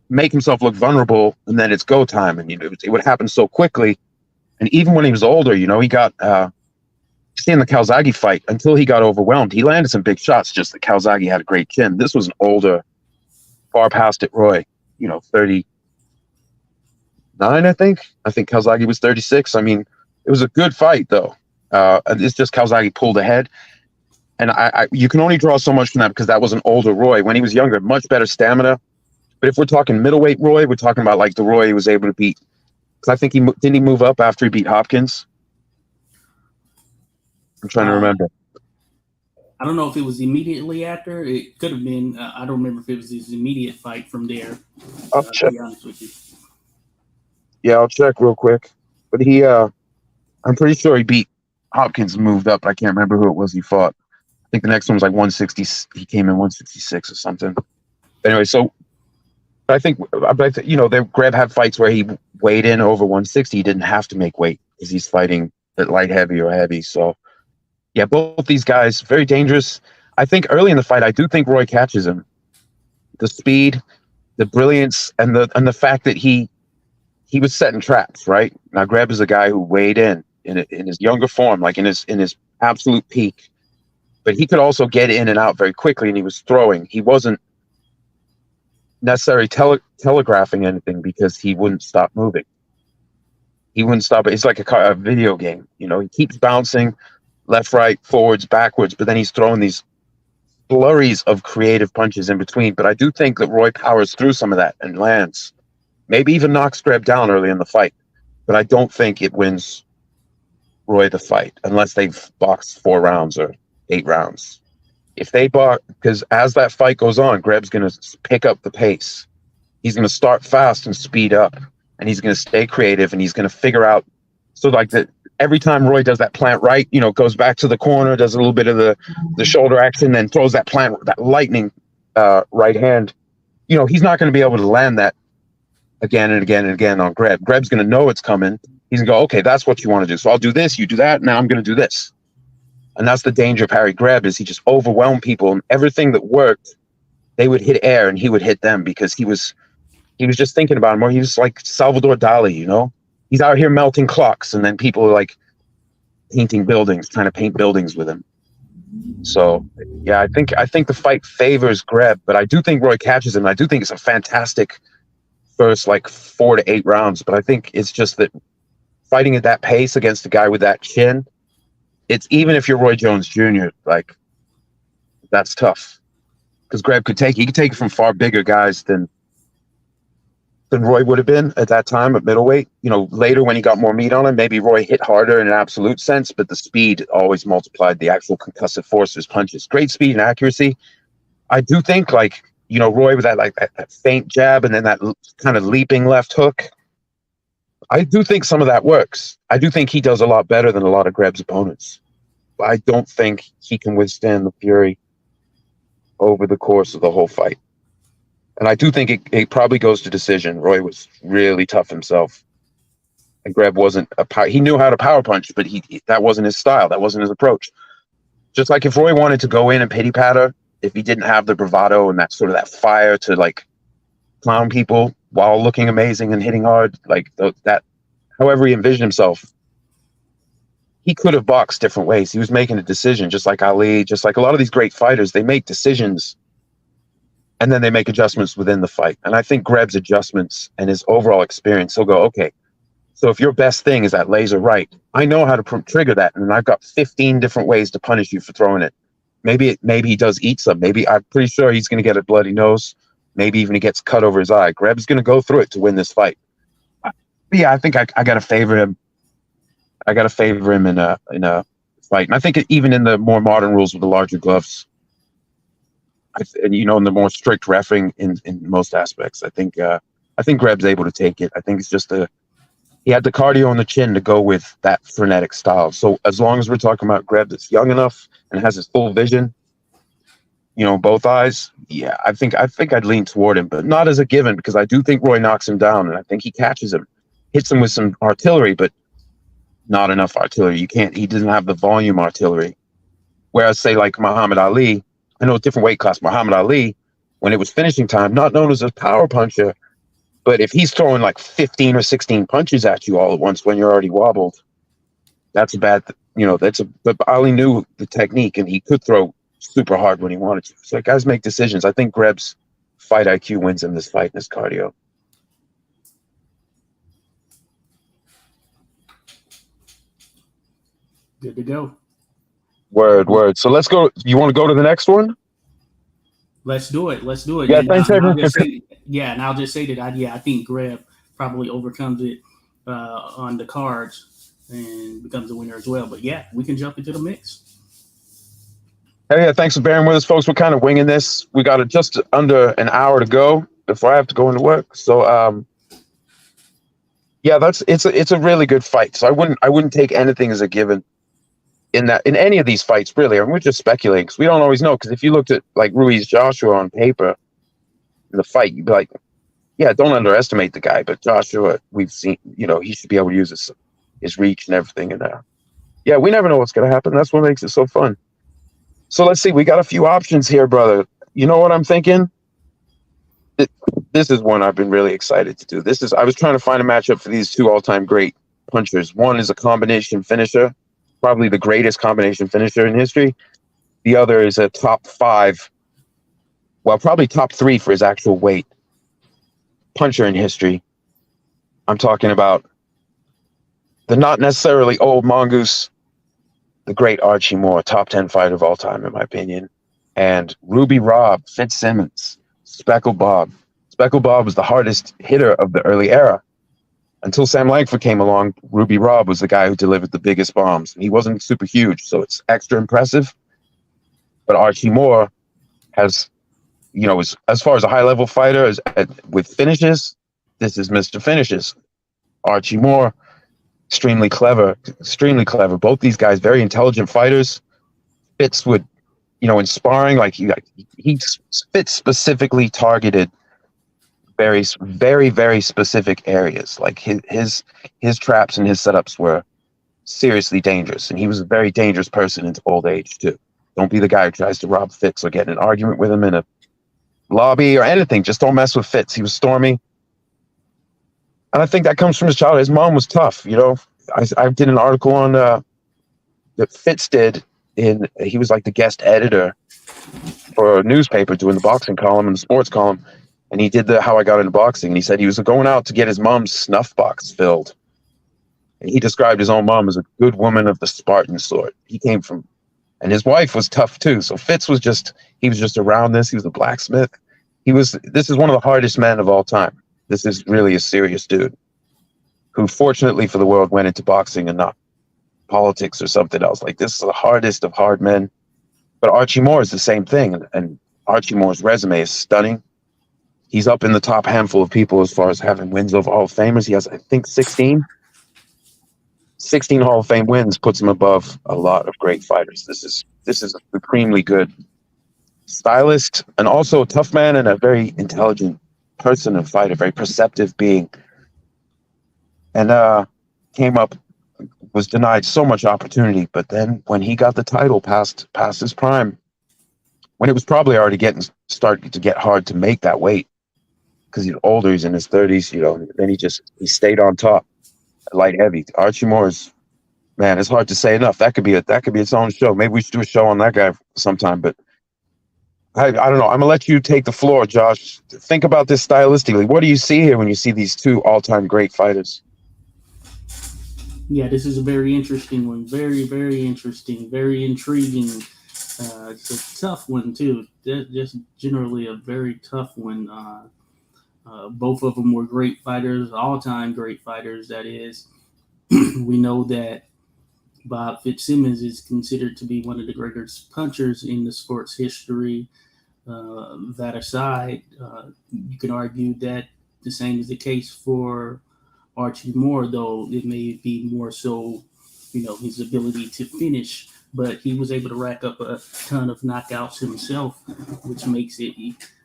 make himself look vulnerable, and then it's go time, and you know, it would happen so quickly. And even when he was older, you know, he got in the Calzaghe fight, until he got overwhelmed, he landed some big shots. Just that Calzaghe had a great chin. This was an older, far past it Roy, you know, 39, I think Calzaghe was 36. I mean, it was a good fight though. It's just Calzaghe pulled ahead. And you can only draw so much from that because that was an older Roy. When he was younger, much better stamina. But if we're talking middleweight Roy, we're talking about like the Roy he was able to beat. Because I think didn't he move up after he beat Hopkins? I'm trying to remember. I don't know if it was immediately after. It could have been. I don't remember if it was his immediate fight from there. I'll check. To be honest with you. Yeah, I'll check real quick. But I'm pretty sure he beat Hopkins and moved up. I can't remember who it was he fought. I think the next one was like 160. He came in 166 or something. Anyway, so I think, you know, Greb had fights where he weighed in over 160. He didn't have to make weight because he's fighting at light heavy or heavy. So, yeah, both these guys, very dangerous. I think early in the fight, I do think Roy catches him. The speed, the brilliance, and the fact that he was setting traps, right? Now, Greb is a guy who weighed in his younger form, like in his absolute peak. But he could also get in and out very quickly, and he was throwing. He wasn't necessarily telegraphing anything because he wouldn't stop moving. He wouldn't stop. It's like a video game. You know, he keeps bouncing left, right, forwards, backwards, but then he's throwing these flurries of creative punches in between. But I do think that Roy powers through some of that and lands. Maybe even knocks Greb down early in the fight. But I don't think it wins Roy the fight unless they've boxed 4 rounds or 8 rounds. If they box, because as that fight goes on, Greb's going to pick up the pace. He's going to start fast and speed up, and he's going to stay creative, and he's going to figure out. So like every time Roy does that plant right, you know, goes back to the corner, does a little bit of the shoulder action, then throws that lightning right hand. You know, he's not going to be able to land that again and again and again on Greb. Greb's going to know it's coming. He's going to go, okay, that's what you want to do. So I'll do this, you do that, now I'm going to do this. And that's the danger of Harry Greb, is he just overwhelmed people, and everything that worked, they would hit air and he would hit them because he was just thinking about it more. He was like Salvador Dali, you know? he's out here melting clocks, and then people are like painting buildings, trying to paint buildings with him. So yeah, I think the fight favors Greb, but I do think Roy catches him. I do think it's a fantastic first like 4 to 8 rounds, but I think it's just that fighting at that pace against a guy with that chin, it's even if you're Roy Jones Jr., like that's tough because Greb could take it from far bigger guys than Roy would have been at that time at middleweight. You know, later when he got more meat on him, maybe Roy hit harder in an absolute sense, but the speed always multiplied the actual concussive force of his punches. Great speed and accuracy. I do think, like, you know, Roy with that faint jab and then that kind of leaping left hook. I do think some of that works. I do think he does a lot better than a lot of Greb's opponents. But I don't think he can withstand the fury over the course of the whole fight. And I do think it probably goes to decision. Roy was really tough himself. And Greb wasn't he knew how to power punch, but that wasn't his style. That wasn't his approach. Just like if Roy wanted to go in and pity patter, if he didn't have the bravado and that sort of that fire to like clown people while looking amazing and hitting hard, like that, however he envisioned himself, he could have boxed different ways. He was making a decision, just like Ali, just like a lot of these great fighters, they make decisions and then they make adjustments within the fight. And I think Greb's adjustments and his overall experience, he'll go, okay, so if your best thing is that laser right, I know how to trigger that, and I've got 15 different ways to punish you for throwing it. Maybe he does eat some. Maybe I'm pretty sure he's going to get a bloody nose. Maybe even he gets cut over his eye. Greb's going to go through it to win this fight. But yeah, I think I got to favor him. I got to favor him in a fight. And I think even in the more modern rules with the larger gloves, and you know, in the more strict reffing in most aspects, I think Greb's able to take it. I think it's just he had the cardio on the chin to go with that frenetic style. So as long as we're talking about Greb that's young enough and has his full vision, you know, both eyes, yeah, I think I'd lean toward him, but not as a given, because I do think Roy knocks him down, and I think he catches him, hits him with some artillery, but not enough artillery. He doesn't have the volume artillery. Whereas say like Muhammad Ali, I know a different weight class, Muhammad Ali, when it was finishing time, not known as a power puncher, but if he's throwing like 15 or 16 punches at you all at once when you're already wobbled, that's a bad, but Ali knew the technique and he could throw super hard when he wanted to. So guys make decisions. I think Greb's fight IQ wins him this fight in his cardio. Good to go. Word. So let's go. You want to go to the next one? Let's do it. Yeah, thanks, everyone. And I'll just say that I think Greb probably overcomes it on the cards and becomes a winner as well. But yeah, we can jump into the mix. Hey, yeah, thanks for bearing with us, folks. We're kind of winging this. We got just under an hour to go before I have to go into work. So yeah, it's a really good fight. So I wouldn't take anything as a given in any of these fights, really. I mean, we're just speculating because we don't always know. Because if you looked at like Ruiz Joshua on paper in the fight, you'd be like, yeah, don't underestimate the guy. But Joshua, we've seen, he should be able to use his reach and everything. And yeah, we never know what's going to happen. That's what makes it so fun. So let's see. We got a few options here, brother. You know what I'm thinking? This is one I've been really excited to do. I was trying to find a matchup for these two all-time great punchers. One is a combination finisher, probably the greatest combination finisher in history. The other is a top 5, well, probably top 3 for his actual weight puncher in history. I'm talking about the not necessarily old mongoose, the great Archie Moore, top 10 fighter of all time, in my opinion. And Ruby Robb, Fitzsimmons, Speckle Bob. Speckle Bob was the hardest hitter of the early era. Until Sam Langford came along, Ruby Robb was the guy who delivered the biggest bombs. And he wasn't super huge, so it's extra impressive. But Archie Moore has, as far as a high-level fighter with finishes, this is Mr. Finishes. Archie Moore, extremely clever. Both these guys, very intelligent fighters. Fitz would, in sparring, like he Fitz specifically targeted very, very, very specific areas. Like his traps and his setups were seriously dangerous, and he was a very dangerous person into old age too. Don't be the guy who tries to rob Fitz or get in an argument with him in a lobby or anything. Just don't mess with Fitz. He was stormy. And I think that comes from his childhood. His mom was tough. I did an article on that Fitz did. He was like the guest editor for a newspaper doing the boxing column and the sports column, and he did the How I Got Into Boxing. And he said he was going out to get his mom's snuff box filled. And he described his own mom as a good woman of the Spartan sort. He came from, and his wife was tough too. So Fitz was just around this. He was a blacksmith. This is one of the hardest men of all time. This is really a serious dude who, fortunately for the world, went into boxing and not politics or something else. Like, this is the hardest of hard men. But Archie Moore is the same thing. And Archie Moore's resume is stunning. He's up in the top handful of people as far as having wins over Hall of Famers. He has, I think, 16 Hall of Fame wins, puts him above a lot of great fighters. This is a supremely good stylist, and also a tough man, and a very intelligent person and fighter, very perceptive being. And was denied so much opportunity, but then when he got the title past his prime, when it was probably already starting to get hard to make that weight, because he's older, he's in his 30s, then he stayed on top, light heavy. Archie Moore's, man, it's hard to say enough. That could be its own show. Maybe we should do a show on that guy sometime, but I don't know. I'm gonna let you take the floor, Josh. Think about this stylistically. What do you see here when you see these two all-time great fighters? Yeah, this is a very interesting one. Very, very interesting. Very intriguing. It's a tough one too. Just generally a very tough one. Both of them were great fighters, all-time great fighters. That is, we know that Bob Fitzsimmons is considered to be one of the greatest punchers in the sport's history. That aside, you can argue that the same is the case for Archie Moore, though it may be more so, his ability to finish. But he was able to rack up a ton of knockouts himself, which makes it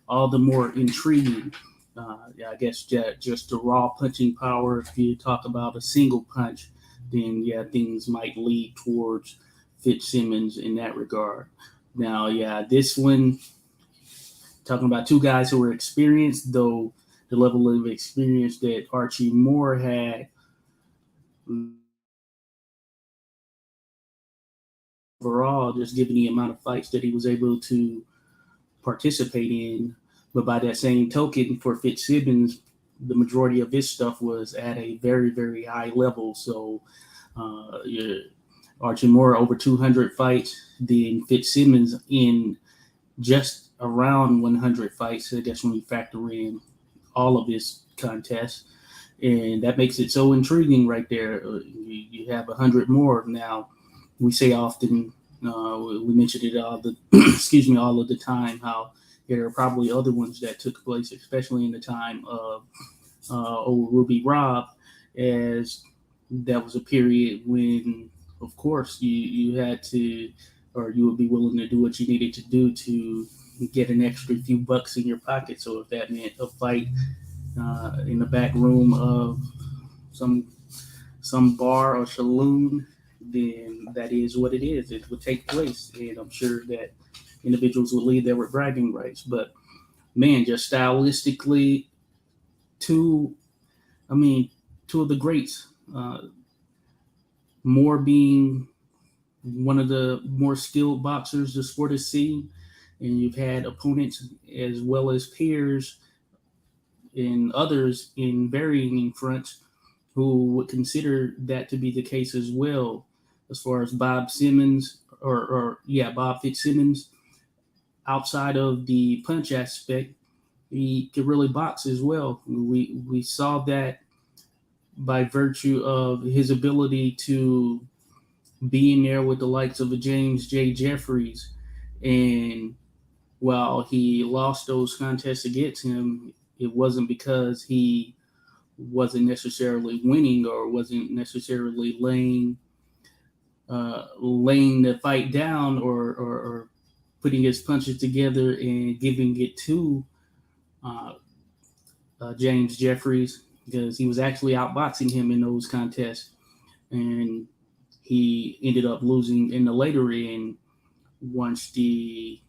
all the more intriguing. I guess just the raw punching power. If you talk about a single punch, then things might lead towards Fitzsimmons in that regard. Now, this one, talking about two guys who were experienced, though the level of experience that Archie Moore had overall, just given the amount of fights that he was able to participate in. But by that same token, for Fitzsimmons, the majority of his stuff was at a very, very high level. So Archie Moore over 200 fights, then Fitzsimmons in just around 100 fights, I guess, when you factor in all of his contests. And that makes it so intriguing right there. You have 100 more. Now, we say often, we mentioned it all the all of the time, how there are probably other ones that took place, especially in the time of old Ruby Robb, as that was a period when, of course, you had to, or you would be willing to do what you needed to do to get an extra few bucks in your pocket. So if that meant a fight in the back room of some bar or saloon, then that is what it is. It would take place, and I'm sure that individuals would leave there with bragging rights. But man, just stylistically, two of the greats. Moore being one of the more skilled boxers the sport has seen, and you've had opponents as well as peers and others in varying fronts who would consider that to be the case as well. As far as Bob Fitzsimmons, outside of the punch aspect, he could really box as well. We saw that by virtue of his ability to be in there with the likes of a James J. Jeffries. And while he lost those contests against him, it wasn't because he wasn't necessarily winning or wasn't necessarily laying the fight down or putting his punches together and giving it to James Jeffries, because he was actually outboxing him in those contests, and he ended up losing in the later end once the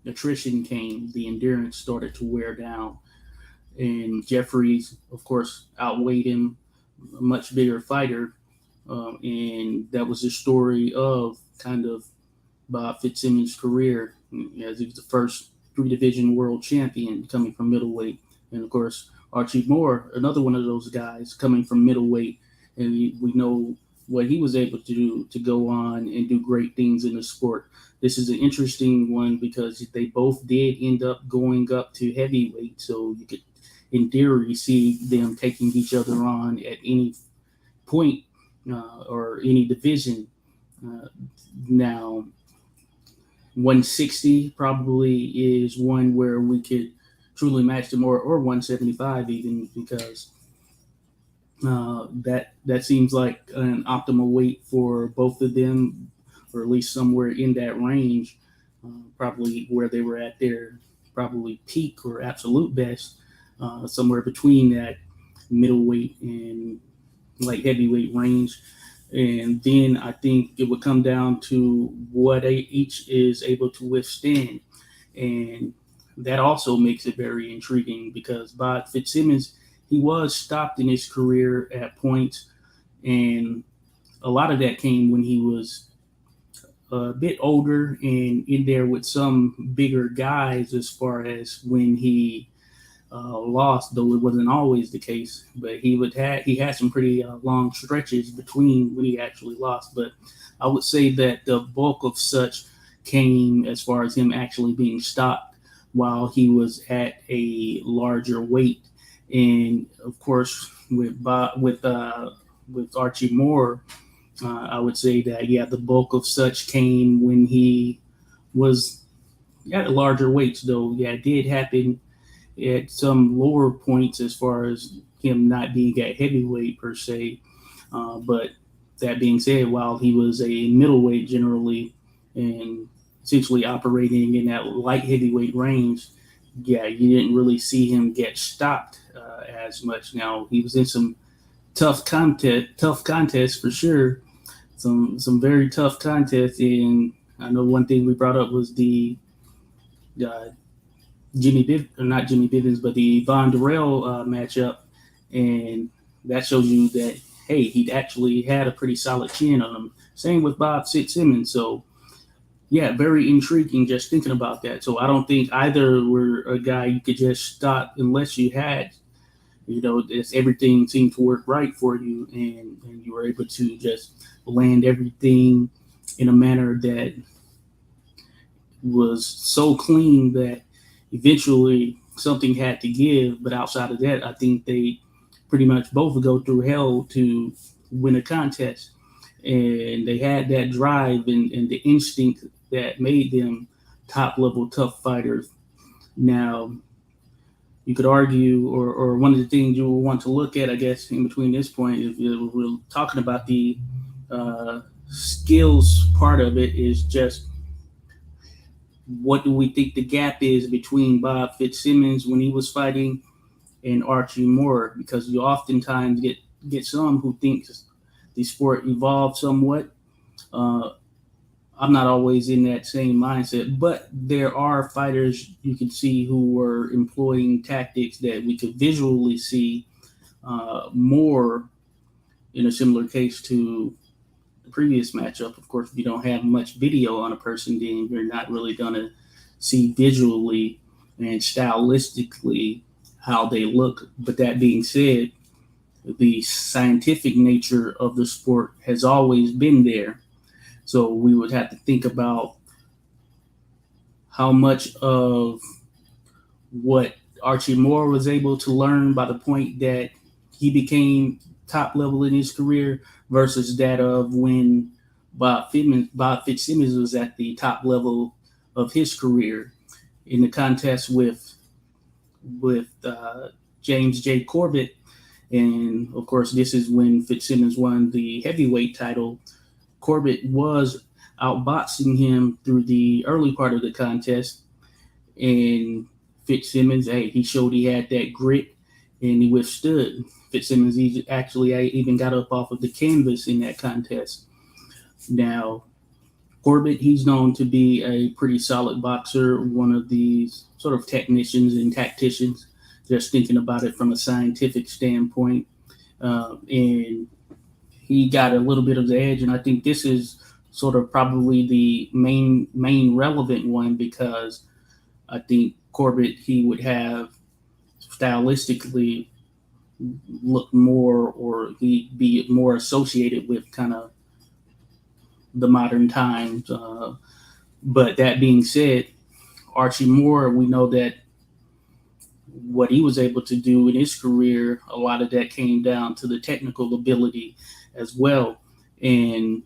attrition came, the endurance started to wear down. and Jeffries, of course, outweighed him, a much bigger fighter. And that was the story of kind of Bob Fitzsimmons' career, as he was the first three-division world champion coming from middleweight. And, of course, Archie Moore, another one of those guys coming from middleweight. And we know what he was able to do to go on and do great things in the sport. This is an interesting one because they both did end up going up to heavyweight. So you could, in theory, see them taking each other on at any point or any division. Now, 160 probably is one where we could truly match them, or 175 even, because that seems like an optimal weight for both of them, or at least somewhere in that range, probably where they were at their probably peak or absolute best, somewhere between that middleweight and light heavyweight range. And then I think it would come down to what each is able to withstand. And that also makes it very intriguing because Bob Fitzsimmons, he was stopped in his career at points. And a lot of that came when he was a bit older and in there with some bigger guys, as far as when he lost, though it wasn't always the case. But he had some pretty long stretches between when he actually lost. But I would say that the bulk of such came as far as him actually being stopped while he was at a larger weight. And of course, with Archie Moore, I would say that the bulk of such came when he was at a larger weights. Though it did happen at some lower points as far as him not being at heavyweight per se. But that being said, while he was a middleweight generally and essentially operating in that light heavyweight range, you didn't really see him get stopped as much. Now, he was in some tough contests for sure, some very tough contests. And I know one thing we brought up was the not Jimmy Bivens, but the Von Durrell matchup, and that shows you that, hey, he actually had a pretty solid chin on him. Same with Bob Fitzsimmons. So, very intriguing just thinking about that. So I don't think either were a guy you could just stop unless you had, everything seemed to work right for you, and you were able to just land everything in a manner that was so clean that eventually something had to give. But outside of that, I think they pretty much both go through hell to win a contest. And they had that drive and the instinct that made them top level tough fighters. Now, you could argue, or one of the things you will want to look at, I guess, in between this point, if we're talking about the skills part of it, is just what do we think the gap is between Bob Fitzsimmons when he was fighting and Archie Moore? Because you oftentimes get some who think the sport evolved somewhat. I'm not always in that same mindset, but there are fighters you can see who were employing tactics that we could visually see more in a similar case to the previous matchup. Of course, if you don't have much video on a person, then you're not really going to see visually and stylistically how they look. But that being said, the scientific nature of the sport has always been there. So we would have to think about how much of what Archie Moore was able to learn by the point that he became top level in his career versus that of when Bob Fitzsimmons was at the top level of his career in the contest with James J. Corbett. And of course, this is when Fitzsimmons won the heavyweight title. Corbett was outboxing him through the early part of the contest, and Fitzsimmons, he showed he had that grit and he withstood. Fitzsimmons actually even got up off of the canvas in that contest. Now, Corbett, he's known to be a pretty solid boxer, one of these sort of technicians and tacticians just thinking about it from a scientific standpoint. And he got a little bit of the edge, and I think this is sort of probably the main relevant one, because I think Corbett, he would have stylistically look more, or he be more associated with kind of the modern times. But that being said, Archie Moore, we know that what he was able to do in his career, a lot of that came down to the technical ability as well. And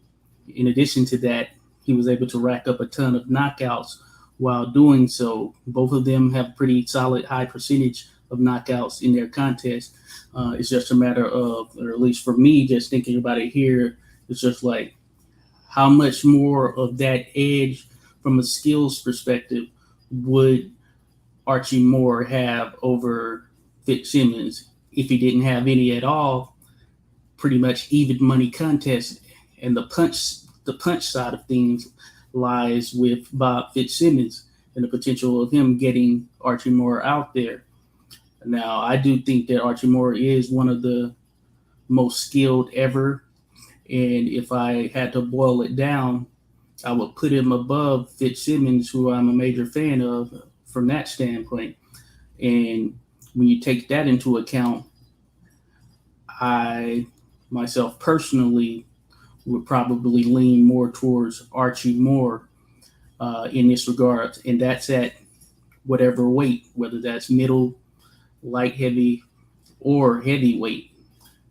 in addition to that, he was able to rack up a ton of knockouts while doing so. Both of them have pretty solid high percentage of knockouts in their contest. It's just a matter of, or at least for me, just thinking about it here, it's just like how much more of that edge from a skills perspective would Archie Moore have over Fitzsimmons if he didn't have any at all. Pretty much even money contest, and the punch side of things lies with Bob Fitzsimmons and the potential of him getting Archie Moore out there. Now, I do think that Archie Moore is one of the most skilled ever, and if I had to boil it down, I would put him above Fitzsimmons, who I'm a major fan of from that standpoint. And when you take that into account, I myself personally would probably lean more towards Archie Moore in this regard, and that's at whatever weight, whether that's middle, light heavy, or heavyweight.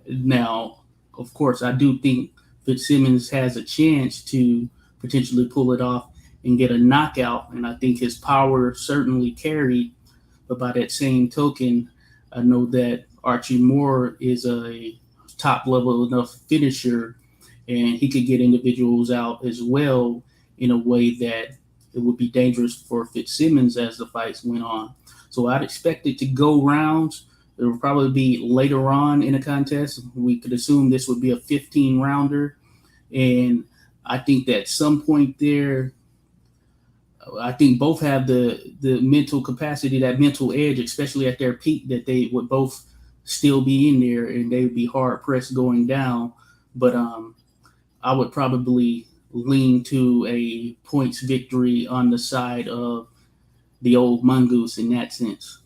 Now, of course, I do think Fitzsimmons has a chance to potentially pull it off and get a knockout, and I think his power certainly carried. But by that same token, I know that Archie Moore is a top level enough finisher, and he could get individuals out as well in a way that it would be dangerous for Fitzsimmons as the fights went on. So I'd expect it to go rounds. It will probably be later on in a contest. We could assume this would be a 15 rounder. And I think that at some point there, I think both have the mental capacity, that mental edge, especially at their peak, that they would both still be in there and they would be hard pressed going down. But I would probably lean to a points victory on the side of the old mongoose in that sense.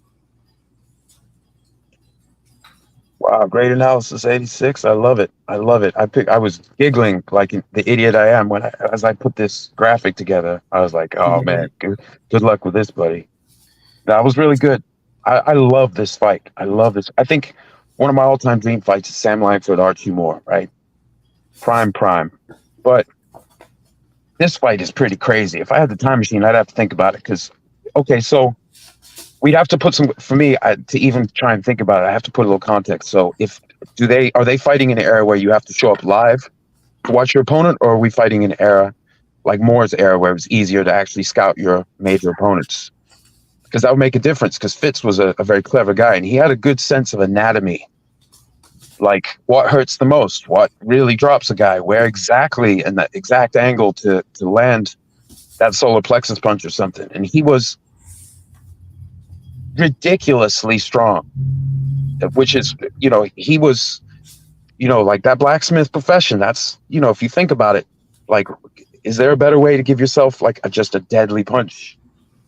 Wow, great analysis, 86. I love it. I love it. I was giggling like the idiot I am as I put this graphic together. I was like, oh man, good luck with this, buddy. That was really good. I love this fight. I love this. I think one of my all-time dream fights is Sam Langford, Archie Moore, right? Prime. But this fight is pretty crazy. If I had the time machine, I'd have to think about it because, okay, so we'd have to put some, for me, to even try and think about it, I have to put a little context. So are they fighting in an era where you have to show up live to watch your opponent, or are we fighting in an era like Moore's era where it was easier to actually scout your major opponents? Because that would make a difference, because Fitz was a very clever guy, and he had a good sense of anatomy. Like what hurts the most, what really drops a guy, where exactly, and that exact angle to land that solar plexus punch or something. And he was ridiculously strong, which is, he was, like that blacksmith profession. That's, if you think about it, like, is there a better way to give yourself like just a deadly punch?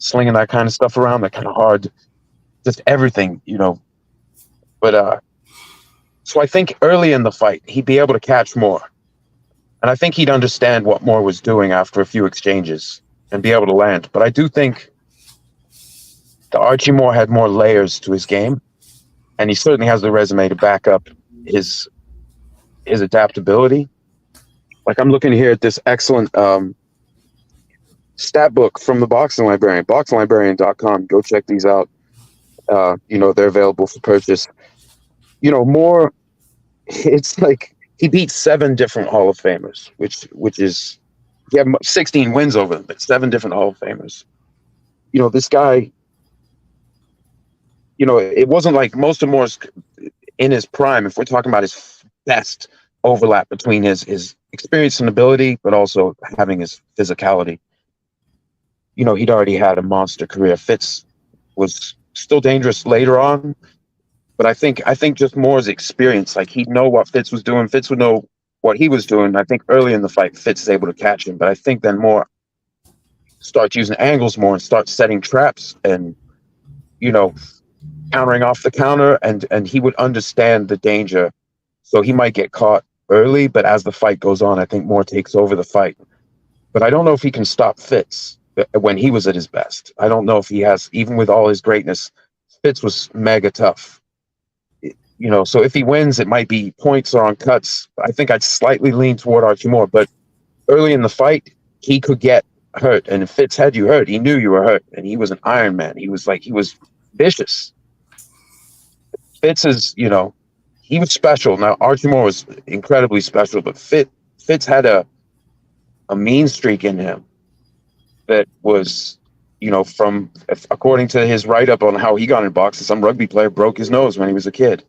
Slinging that kind of stuff around, that kind of hard, just everything, But so I think early in the fight, he'd be able to catch Moore. And I think he'd understand what Moore was doing after a few exchanges and be able to land. But I do think the Archie Moore had more layers to his game, and he certainly has the resume to back up his adaptability. Like I'm looking here at this excellent stat book from the Boxing Librarian, boxinglibrarian.com. Go check these out. They're available for purchase. Moore, it's like he beat 7 different Hall of Famers, which is, he had 16 wins over them, but 7 different Hall of Famers. This guy, it wasn't like most of Moore's in his prime. If we're talking about his best overlap between his experience and ability, but also having his physicality, he'd already had a monster career. Fitz was still dangerous later on. But I think just Moore's experience, like he'd know what Fitz was doing. Fitz would know what he was doing. I think early in the fight, Fitz is able to catch him. But I think then Moore starts using angles more and starts setting traps and, you know, countering off the counter, and he would understand the danger. So he might get caught early, but as the fight goes on, I think Moore takes over the fight. But I don't know if he can stop Fitz when he was at his best. I don't know if he has, even with all his greatness, Fitz was mega tough. You know, so if he wins, it might be points or on cuts. I think I'd slightly lean toward Archie Moore, but early in the fight, he could get hurt. And if Fitz had you hurt, he knew you were hurt. And he was an Iron Man. He was vicious. Fitz is, you know, he was special. Now, Archie Moore was incredibly special, but Fitz had a mean streak in him that was, you know, according to his write-up on how he got in boxing, some rugby player broke his nose when he was a kid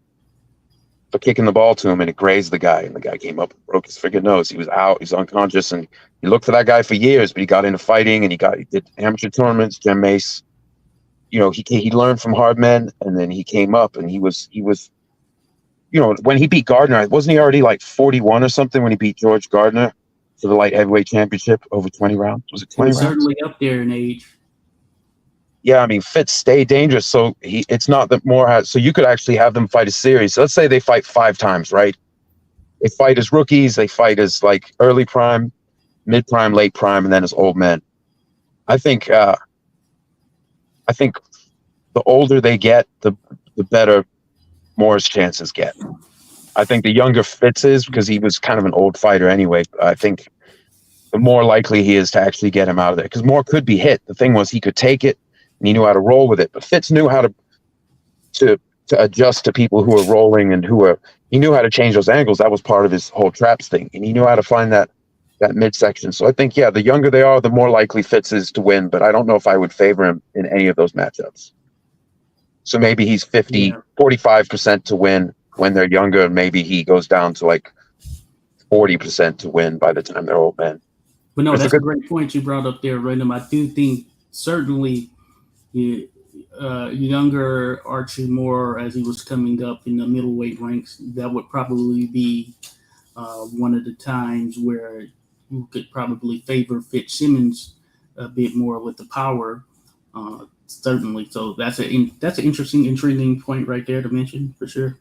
for kicking the ball to him, and it grazed the guy, and the guy came up and broke his freaking nose. He was out, he's unconscious, and he looked for that guy for years, but he got into fighting, and he did amateur tournaments, Gem Mace. You know, he learned from hard men, and then he came up, and he was, you know, when he beat Gardner, wasn't he already like 41 or something when he beat George Gardner for the light heavyweight championship over 20 rounds? Was it 20 rounds? Certainly up there in age. Yeah, I mean, Fitz stayed dangerous, so it's not that Moore has. So you could actually have them fight a series. So let's say they fight 5 times, right? They fight as rookies, they fight as like early prime, mid prime, late prime, and then as old men. I think the older they get, the better Moore's chances get. I think the younger Fitz is, because he was kind of an old fighter anyway. I think the more likely he is to actually get him out of there, because Moore could be hit. The thing was, he could take it and he knew how to roll with it. But Fitz knew how to adjust to people who are rolling and he knew how to change those angles. That was part of his whole traps thing, and he knew how to find that midsection. So I think, yeah, the younger they are, the more likely Fitz is to win. But I don't know if I would favor him in any of those matchups. So maybe he's 45% to win when they're younger, and maybe he goes down to like 40% to win by the time they're old men. But no, that's a great point you brought up there, Random. I do think certainly younger Archie Moore, as he was coming up in the middleweight ranks, that would probably be one of the times where you could probably favor Fitzsimmons a bit more with the power. Certainly. So that's an interesting, intriguing point right there to mention for sure.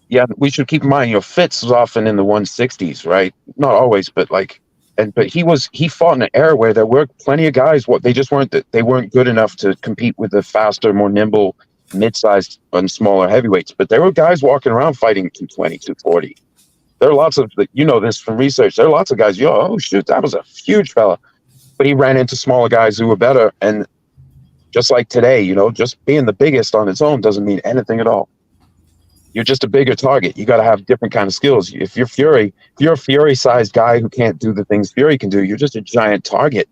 Yeah, we should keep in mind, you know, Fitz was often in the 160s, right? Not always, but like, but he fought in an era where there were plenty of guys. They weren't good enough to compete with the faster, more nimble, mid-sized and smaller heavyweights. But there were guys walking around fighting 220, 240. There are lots of, you know this from research. There are lots of guys. Oh shoot, that was a huge fella, but he ran into smaller guys who were better. And just like today, you know, just being the biggest on its own doesn't mean anything at all. You're just a bigger target. You got to have different kind of skills. If you're a Fury-sized guy who can't do the things Fury can do, you're just a giant target,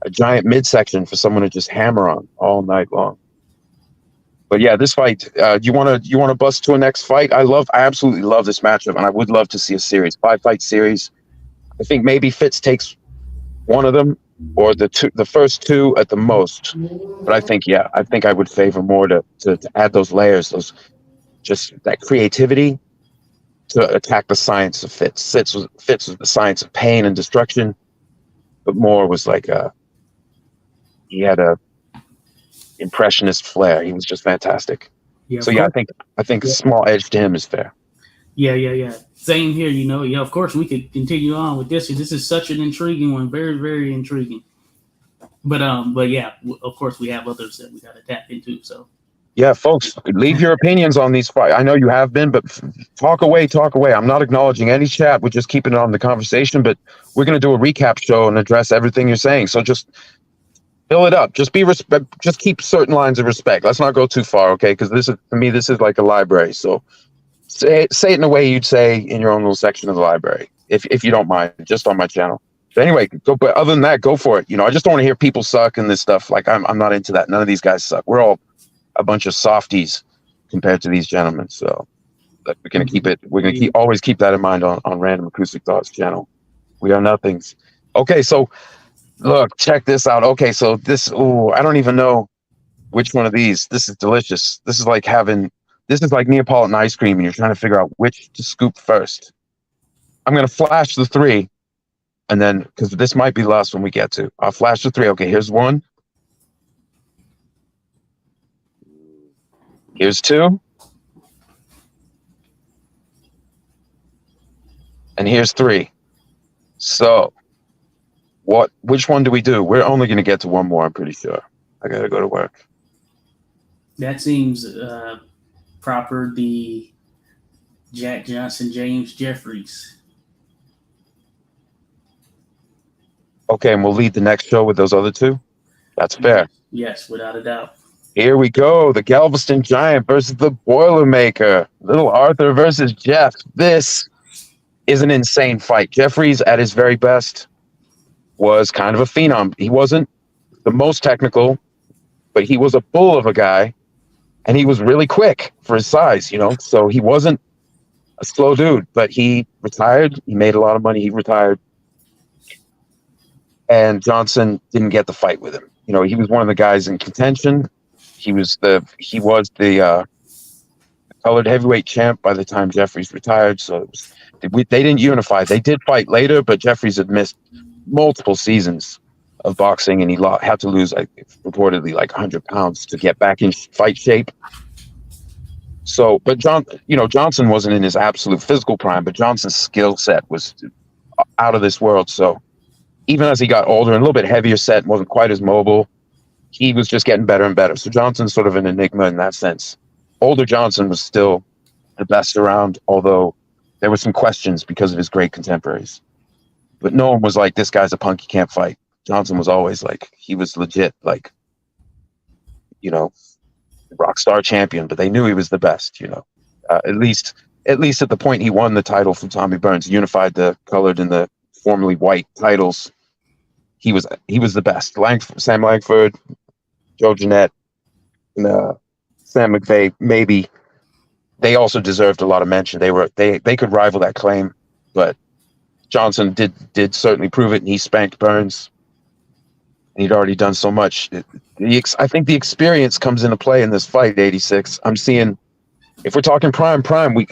a giant midsection for someone to just hammer on all night long. But yeah, this fight, you want to bust to a next fight? I absolutely love this matchup, and I would love to see a series, 5-fight series. I think maybe Fitz takes one of them, or the first 2 at the most. But I think I would favor more to add those layers, just that creativity to attack the science of Fitz. Fitz was the science of pain and destruction, but Moore was like he had a impressionist flair. He was just fantastic. Yeah, so yeah, I think a small edge to him is fair. Yeah. Same here, you know. Yeah, of course we could continue on with this. This is such an intriguing one, very, very intriguing. But yeah, of course we have others that we got to tap into. So yeah, folks, leave your opinions on these fights. I know you have been, but talk away. I'm not acknowledging any chat. We're just keeping it on the conversation, but we're going to do a recap show and address everything you're saying. So just fill it up. Just keep certain lines of respect. Let's not go too far, okay? Because this is like a library. So say it in a way you'd say in your own little section of the library, if you don't mind, just on my channel. But anyway, but other than that, go for it. You know, I just don't want to hear people suck and this stuff. Like I'm not into that. None of these guys suck. We're all a bunch of softies compared to these gentlemen. So we're going to always keep that in mind on Random Acoustic Thoughts channel. We are nothings. Okay. So look, check this out. Okay. So I don't even know. Which one of these? This is delicious. This is like Neapolitan ice cream, and you're trying to figure out which to scoop first. I'm gonna flash the three, and then because this might be the last one we get to, I'll flash the three. Okay, here's one. Here's two. And here's three. So, which one do we do? We're only going to get to one more, I'm pretty sure. I got to go to work. That seems proper. The Jack Johnson, James Jeffries. Okay, and we'll lead the next show with those other two? That's fair. Yes, without a doubt. Here we go. The Galveston Giant versus the Boilermaker. Little Arthur versus Jeff. This is an insane fight. Jeffries, at his very best, was kind of a phenom. He wasn't the most technical, but he was a bull of a guy, and he was really quick for his size, So he wasn't a slow dude, but he retired. He made a lot of money. He retired. And Johnson didn't get the fight with him. He was one of the guys in contention. He was the colored heavyweight champ by the time Jeffries retired. So they didn't unify. They did fight later, but Jeffries had missed multiple seasons of boxing, and he had to lose reportedly 100 pounds to get back in fight shape. So, but Johnson wasn't in his absolute physical prime, but Johnson's skill set was out of this world. So even as he got older and a little bit heavier set, wasn't quite as mobile, he was just getting better and better. So Johnson's sort of an enigma in that sense. Older Johnson was still the best around, although there were some questions because of his great contemporaries. But no one was like, this guy's a punk, he can't fight. Johnson was always he was legit, rock star champion, but they knew he was the best, at least at the point he won the title from Tommy Burns, unified the colored and the formerly white titles. He was the best. Sam Langford, Joe Jeanette, and Sam McVeigh, maybe they also deserved a lot of mention. They could rival that claim, but Johnson did certainly prove it, and he spanked Burns. He'd already done so much. I think the experience comes into play in this fight, 86. I'm seeing, if we're talking prime, I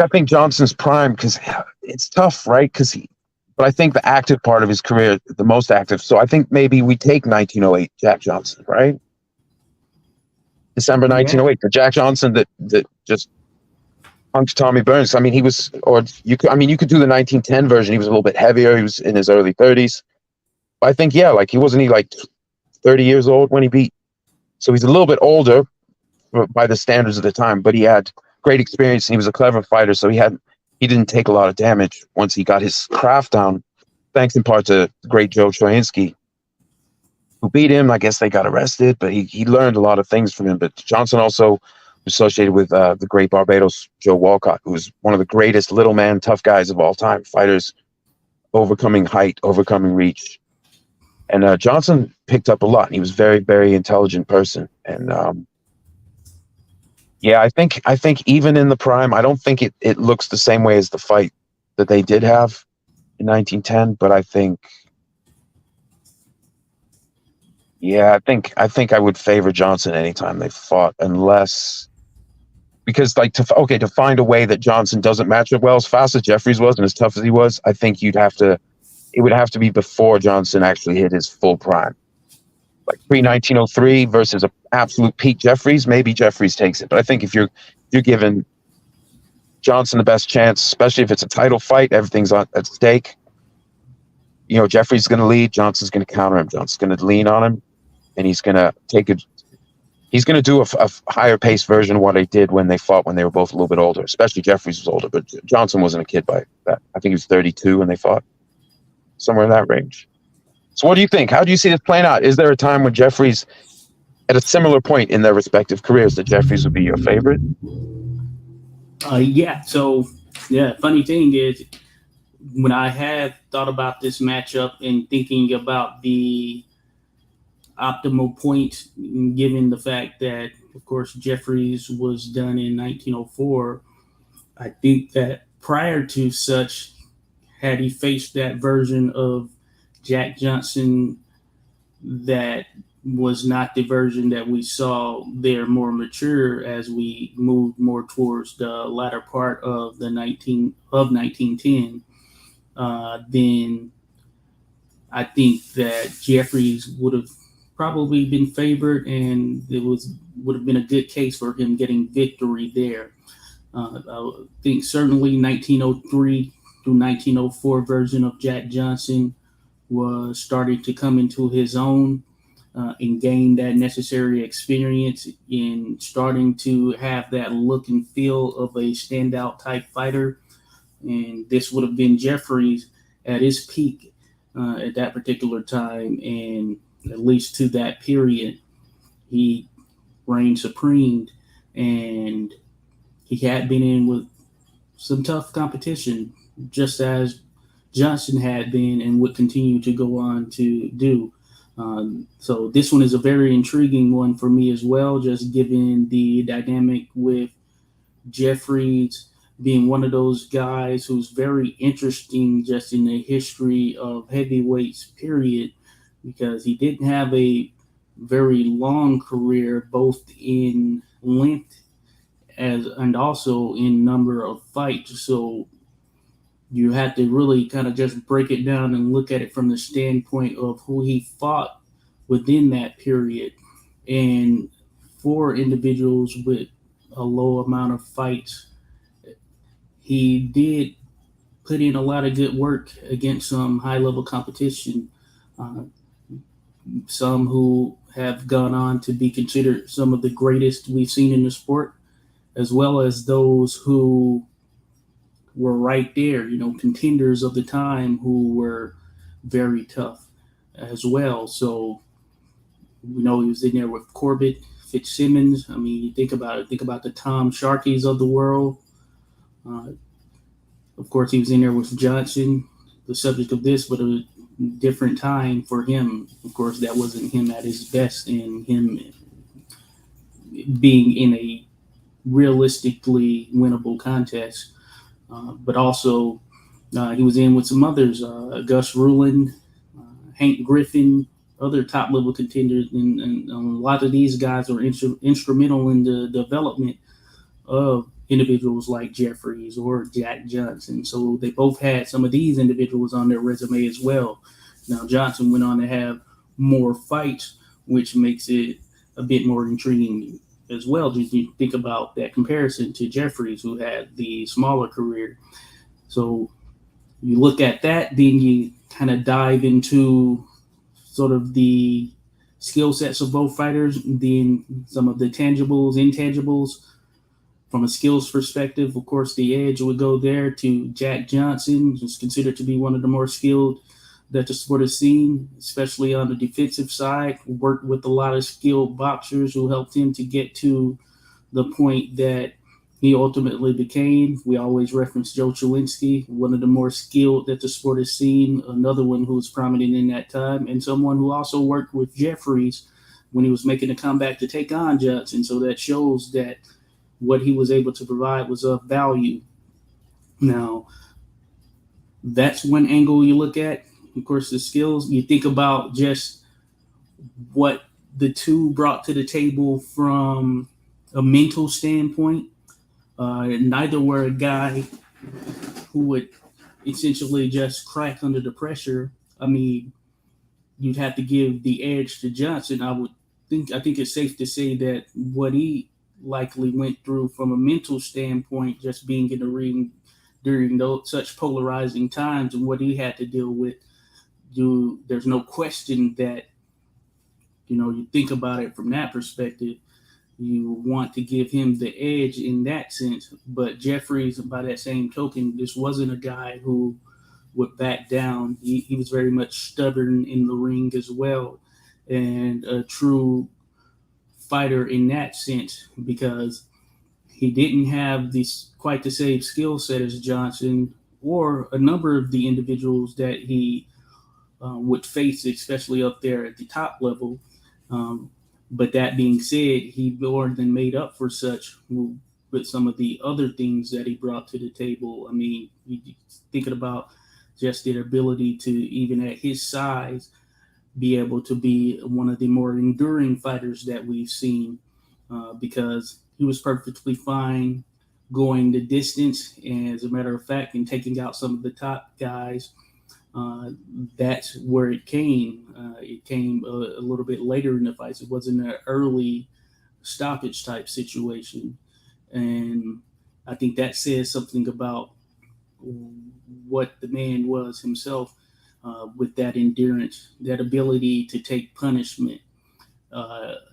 think Johnson's prime, because it's tough, right? But I think the active part of his career, the most active. So I think maybe we take 1908 Jack Johnson, right? December 1908, the Jack Johnson that just punked Tommy Burns. I mean, you could do the 1910 version. He was a little bit heavier. He was in his early 30s. But I think, he wasn't 30 years old when he beat. So he's a little bit older by the standards of the time, but he had great experience and he was a clever fighter. So he didn't take a lot of damage once he got his craft down, thanks in part to the great Joe Troyanski, who beat him. I guess they got arrested, but he learned a lot of things from him. But Johnson also was associated with the great Barbados Joe Walcott, who was one of the greatest little man tough guys of all time, fighters overcoming height, overcoming reach. And Johnson picked up a lot. He was a very, very intelligent person. And I think even in the prime, I don't think it looks the same way as the fight that they did have in 1910. But I think I would favor Johnson anytime they fought, unless, because to find a way that Johnson doesn't match up well as fast as Jeffries was and as tough as he was, I think it would have to be before Johnson actually hit his full prime. Pre-1903 versus an absolute peak Jeffries, maybe Jeffries takes it. But I think if you're giving Johnson the best chance, especially if it's a title fight, everything's at stake. Jeffries is going to lead, Johnson's going to counter him. Johnson's going to lean on him, and he's going to do a higher paced version of what he did when they fought when they were both a little bit older, especially Jeffries was older, but Johnson wasn't a kid by that. I think he was 32 when they fought, somewhere in that range. So what do you think? How do you see this playing out? Is there a time when Jeffries, at a similar point in their respective careers, that Jeffries would be your favorite? So, funny thing is, when I had thought about this matchup and thinking about the optimal point, given the fact that, of course, Jeffries was done in 1904, I think that prior to such, had he faced that version of Jack Johnson that was not the version that we saw there more mature as we moved more towards the latter part of the 1910. Then I think that Jeffries would have probably been favored, and would have been a good case for him getting victory there. I think certainly 1903 through 1904 version of Jack Johnson was starting to come into his own, and gain that necessary experience in starting to have that look and feel of a standout type fighter. And this would have been Jeffries at his peak at that particular time, and at least to that period, he reigned supreme, and he had been in with some tough competition, just as Johnson had been and would continue to go on to do. So this one is a very intriguing one for me as well, just given the dynamic with Jeffries being one of those guys who's very interesting just in the history of heavyweights, period, because he didn't have a very long career, both in length and also in number of fights. So you have to really kind of just break it down and look at it from the standpoint of who he fought within that period. And for individuals with a low amount of fights, he did put in a lot of good work against some high level competition. Uh, some who have gone on to be considered some of the greatest we've seen in the sport, as well as those who were right there, contenders of the time who were very tough as well. So, he was in there with Corbett, Fitzsimmons. I mean, you think about it, think about the Tom Sharkeys of the world. Uh, of course, he was in there with Johnson, the subject of this, but a different time for him. Of course, that wasn't him at his best, and him being in a realistically winnable contest. But also, he was in with some others, Gus Rulin, Hank Griffin, other top level contenders. And a lot of these guys are instrumental in the development of individuals like Jeffries or Jack Johnson. So they both had some of these individuals on their resume as well. Now, Johnson went on to have more fights, which makes it a bit more intriguing as well. Just you think about that comparison to Jeffries, who had the smaller career. So you look at that, then you kind of dive into sort of the skill sets of both fighters, then some of the tangibles, intangibles. From a skills perspective, of course, the edge would go there to Jack Johnson, who's considered to be one of the more skilled that the sport has seen, especially on the defensive side. Worked with a lot of skilled boxers who helped him to get to the point that he ultimately became. We always reference Joe Chalinsky, one of the more skilled that the sport has seen, another one who was prominent in that time, and someone who also worked with Jeffries when he was making a comeback to take on Johnson. So that shows that what he was able to provide was of value. Now, that's one angle you look at. Of course, the skills, you think about just what the two brought to the table from a mental standpoint. Neither were a guy who would essentially just crack under the pressure. I mean, you'd have to give the edge to Johnson. I think it's safe to say that what he likely went through from a mental standpoint, just being in the ring during such polarizing times, and what he had to deal with, there's no question that, you think about it from that perspective, you want to give him the edge in that sense. But Jeffries, by that same token, this wasn't a guy who would back down. He was very much stubborn in the ring as well, and a true fighter in that sense, because he didn't have quite the same skill set as Johnson or a number of the individuals that he would face, especially up there at the top level. But that being said, he more than made up for such with some of the other things that he brought to the table. I mean, thinking about just their ability to, even at his size, be able to be one of the more enduring fighters that we've seen, because he was perfectly fine going the distance. And as a matter of fact, in taking out some of the top guys, that's where it came. It came a little bit later in the fights. It wasn't an early stoppage type situation. And I think that says something about what the man was himself, with that endurance, that ability to take punishment.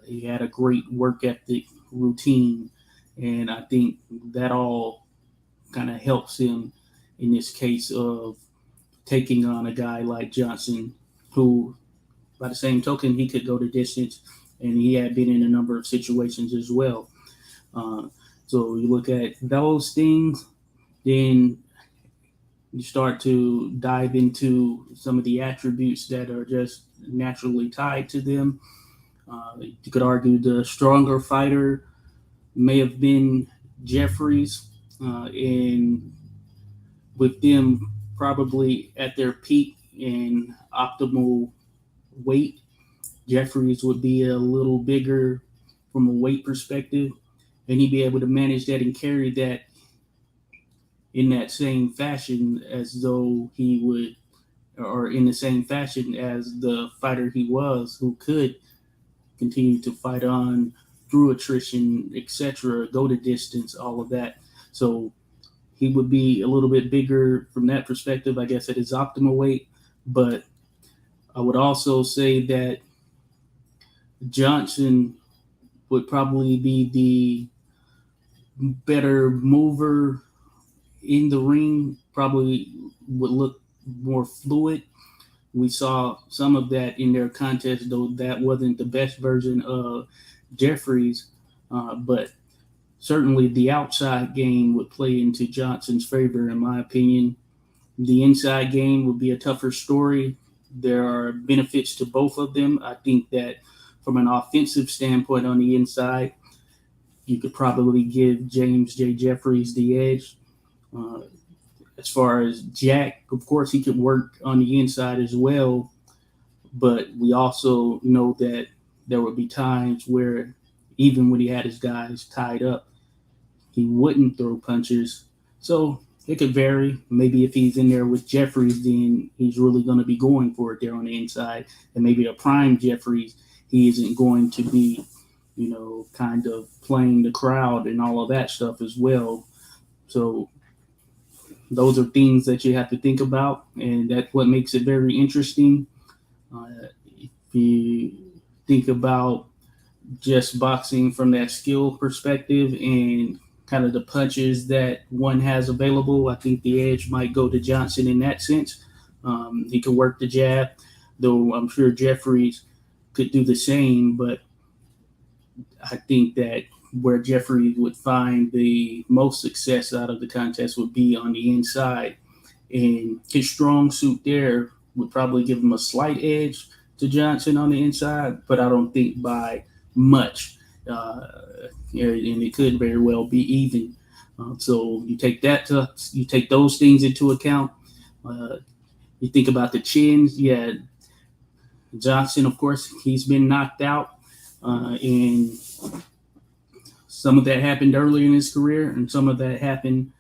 He had a great work ethic routine. And I think that all kind of helps him in this case of taking on a guy like Johnson, who, by the same token, he could go the distance, and he had been in a number of situations as well. Uh, so you look at those things, then you start to dive into some of the attributes that are just naturally tied to them. You could argue the stronger fighter may have been Jeffries, and with them probably at their peak and optimal weight, Jeffries would be a little bigger from a weight perspective, and he'd be able to manage that and carry that in that same fashion as though he would, or in the same fashion as the fighter he was, who could continue to fight on through attrition, etc., go the distance, all of that. So he would be a little bit bigger from that perspective, I guess, at his optimal weight. But I would also say that Johnson would probably be the better mover in the ring, probably would look more fluid. We saw some of that in their contest, though that wasn't the best version of Jeffries. But certainly the outside game would play into Johnson's favor, in my opinion. The inside game would be a tougher story. There are benefits to both of them. I think that from an offensive standpoint on the inside, you could probably give James J. Jeffries the edge. As far as Jack, of course, he could work on the inside as well, but we also know that there would be times where even when he had his guys tied up, he wouldn't throw punches. So it could vary. Maybe if he's in there with Jeffries, then he's really going to be going for it there on the inside. And maybe a prime Jeffries, he isn't going to be, kind of playing the crowd and all of that stuff as well. So those are things that you have to think about, and that's what makes it very interesting. If you think about just boxing from that skill perspective and kind of the punches that one has available, I think the edge might go to Johnson in that sense. He could work the jab, though I'm sure Jeffries could do the same, but I think that where Jeffrey would find the most success out of the contest would be on the inside. And his strong suit there would probably give him a slight edge to Johnson on the inside, but I don't think by much. And it could very well be even. So you take those things into account. You think about the chins. Yeah, Johnson, of course, he's been knocked out, and some of that happened early in his career, and some of that happened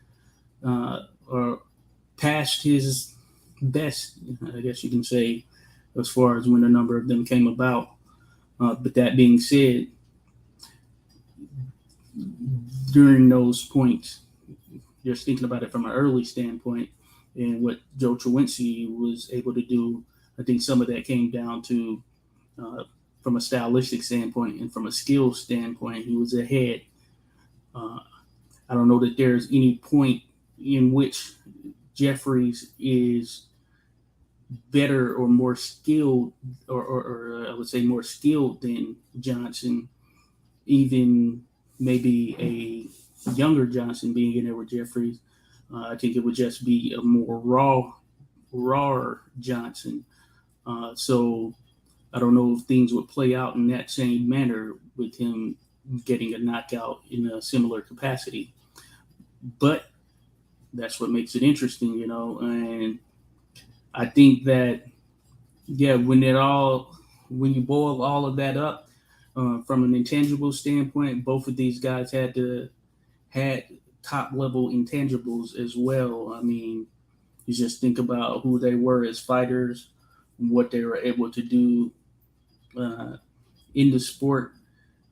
or past his best, I guess you can say, as far as when a number of them came about. But that being said, during those points, just thinking about it from an early standpoint and what Joe Trewinski was able to do, I think some of that came down to, from a stylistic standpoint and from a skill standpoint, he was ahead. I don't know that there's any point in which Jeffries is better or more skilled, or I would say more skilled than Johnson, even maybe a younger Johnson being in there with Jeffries. I think it would just be a more raw Johnson. So I don't know if things would play out in that same manner with him getting a knockout in a similar capacity. But that's what makes it interesting, and I think that yeah, when you boil all of that up, from an intangible standpoint, both of these guys had top level intangibles as well. I mean, you just think about who they were as fighters, what they were able to do uh, in the sport,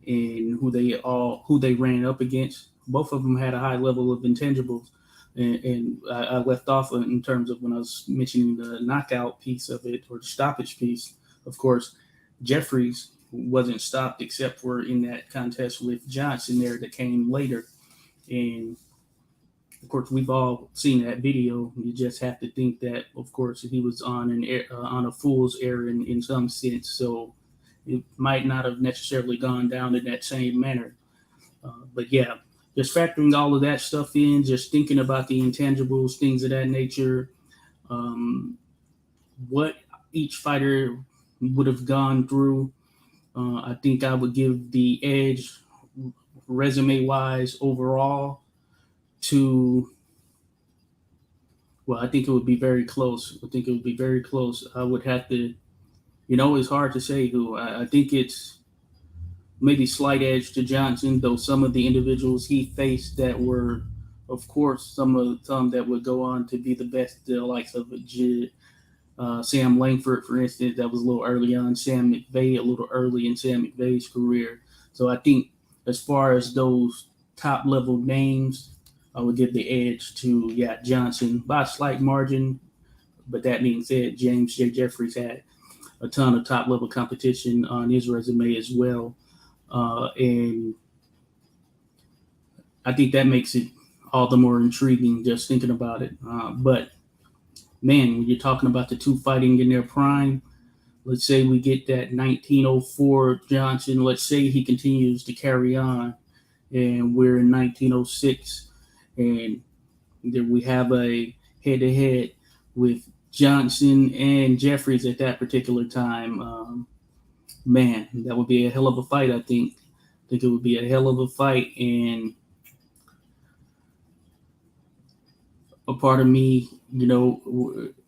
and who they ran up against. Both of them had a high level of intangibles, and I left off in terms of when I was mentioning the knockout piece of it or the stoppage piece. Of course, Jeffries wasn't stopped except for in that contest with Johnson there that came later, and of course we've all seen that video. You just have to think that, of course, he was on on a fool's errand in some sense, so it might not have necessarily gone down in that same manner. But yeah, just factoring all of that stuff in, just thinking about the intangibles, things of that nature, um, what each fighter would have gone through. I think I would give the edge resume wise overall to, well, I think it would be very close. I think it would be very close. I would have to, it's hard to say who. I think it's maybe slight edge to Johnson, though some of the individuals he faced that were, of course, some that would go on to be the best, the likes of Sam Langford, for instance, that was a little early on. Sam McVay, a little early in Sam McVay's career. So I think as far as those top level names, I would give the edge to Johnson by a slight margin. But that being said, James J. Jeffries had a ton of top level competition on his resume as well. And I think that makes it all the more intriguing just thinking about it. But man, when you're talking about the two fighting in their prime, let's say we get that 1904 Johnson, let's say he continues to carry on and we're in 1906 and then we have a head to head with Johnson and Jeffries at that particular time. Man, that would be a hell of a fight, I think. I think it would be a hell of a fight. And a part of me,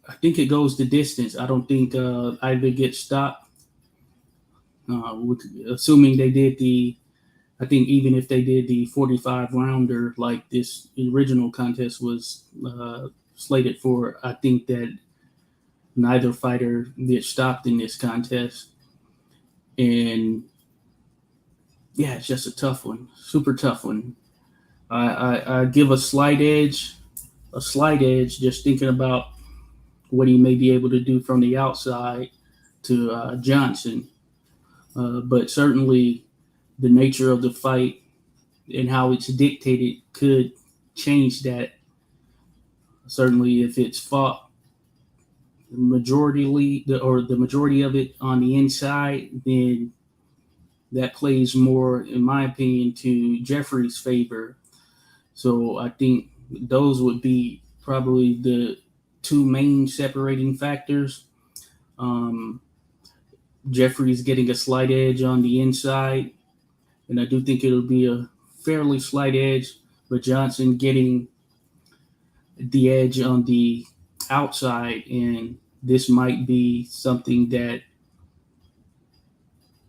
I think it goes the distance. I don't think either gets stopped. Assuming they did I think even if they did the 45 rounder like this original contest was slated for, I think that neither fighter gets stopped in this contest. And yeah, it's just a tough one, super tough one. I give a slight edge, just thinking about what he may be able to do from the outside to Johnson. But certainly the nature of the fight and how it's dictated could change that. Certainly, if it's fought the majority of it on the inside, then that plays more, in my opinion, to Jeffrey's favor. So I think those would be probably the two main separating factors. Jeffrey's getting a slight edge on the inside, and I do think it'll be a fairly slight edge, but Johnson getting the edge on the outside, and this might be something that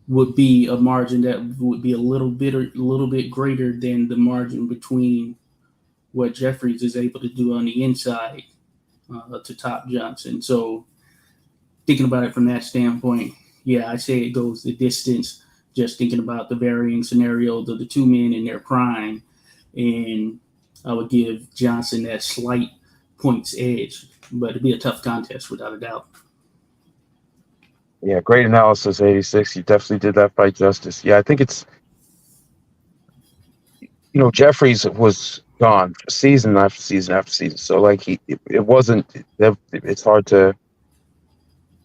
would be a margin that would be a little bit greater than the margin between what Jeffries is able to do on the inside to top Johnson. So thinking about it from that standpoint, yeah, I say it goes the distance. Just thinking about the varying scenarios of the two men in their prime, and I would give Johnson that slight points edge, but it'd be a tough contest without a doubt. Yeah, great analysis, 86. You definitely did that fight justice. Yeah, I think it's, Jeffries was gone season after season after season. So, like, it wasn't, it's hard to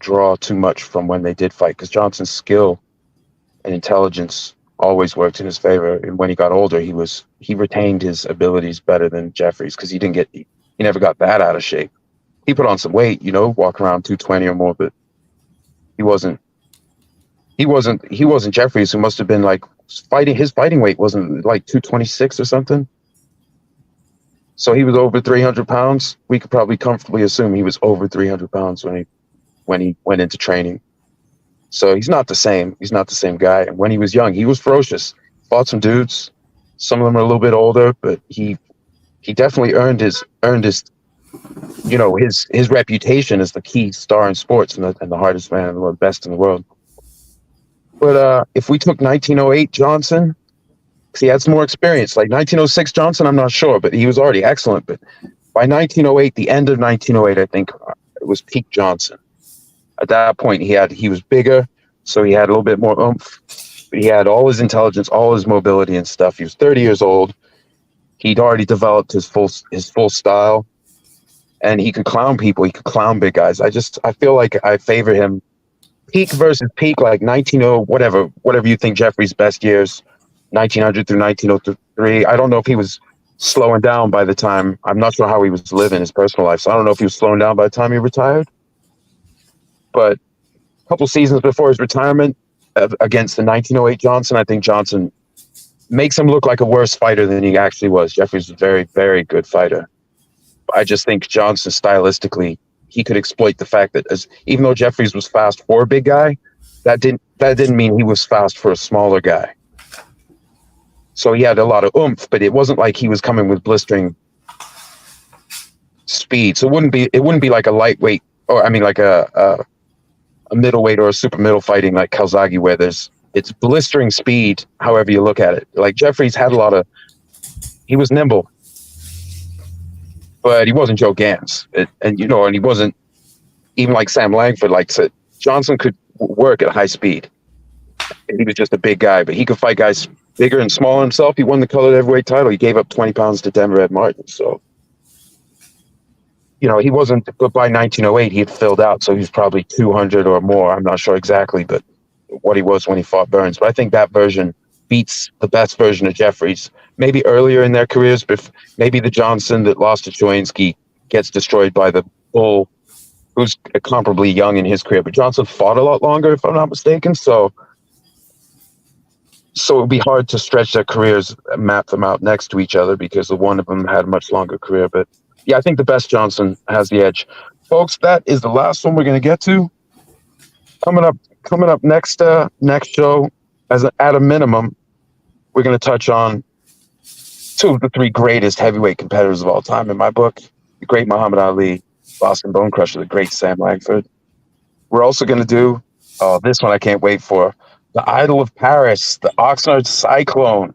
draw too much from when they did fight because Johnson's skill and intelligence always worked in his favor. And when he got older, he retained his abilities better than Jeffries because he never got that out of shape. He put on some weight, walking around 220 or more, but he wasn't Jeffries, who must have been like his fighting weight wasn't like 226 or something. So he was over 300 pounds. We could probably comfortably assume he was over 300 pounds when he when he went into training. So he's not the same. He's not the same guy. And when he was young, he was ferocious. Fought some dudes. Some of them are a little bit older, but he definitely earned his his reputation as the key star in sports and the hardest man in the world, best in the world. But if we took 1908 Johnson, because he had some more experience, like 1906 Johnson, I'm not sure, but he was already excellent. But by 1908, the end of 1908, I think it was peak Johnson. At that point, he was bigger, so he had a little bit more oomph. But he had all his intelligence, all his mobility and stuff. He was 30 years old. He'd already developed his full style, and he could clown people. He could clown big guys. I feel like I favor him peak versus peak, like 1900, whatever you think Jeffrey's best years, 1900 through 1903. I don't know if he was slowing down by the time. I'm not sure how he was living his personal life, so I don't know if he was slowing down by the time he retired. But a couple seasons before his retirement, against the 1908 Johnson, I think Johnson makes him look like a worse fighter than he actually was. Jeffrey's a very, very good fighter. I just think Johnson, stylistically, he could exploit the fact that even though Jeffries was fast for a big guy, that didn't mean he was fast for a smaller guy. So he had a lot of oomph, but it wasn't like he was coming with blistering speed. So it wouldn't be like a lightweight, or I mean like a middleweight or a super middle fighting like Calzaghe, where it's blistering speed, however you look at it. Like Jeffries had he was nimble, but he wasn't Joe Gans. And he wasn't even like Sam Langford. Like said, Johnson could work at high speed. And he was just a big guy, but he could fight guys bigger and smaller himself. He won the colored heavyweight title. He gave up 20 pounds to Denver Ed Martin. So, he wasn't, but by 1908, he had filled out. So he was probably 200 or more. I'm not sure exactly, but what he was when he fought Burns. But I think that version beats the best version of Jeffries. Maybe earlier in their careers, but maybe the Johnson that lost to Choinski gets destroyed by the Bull, who's comparably young in his career. But Johnson fought a lot longer, if I'm not mistaken. So it would be hard to stretch their careers, map them out next to each other, because the one of them had a much longer career. But yeah, I think the best Johnson has the edge. Folks, that is the last one we're going to get to. Coming up next show, at a minimum, we're going to touch on two of the three greatest heavyweight competitors of all time in my book: the great Muhammad Ali, Boston Bone Crusher, the great Sam Langford. We're also going to do this one I can't wait for: the Idol of Paris, the Oxnard Cyclone,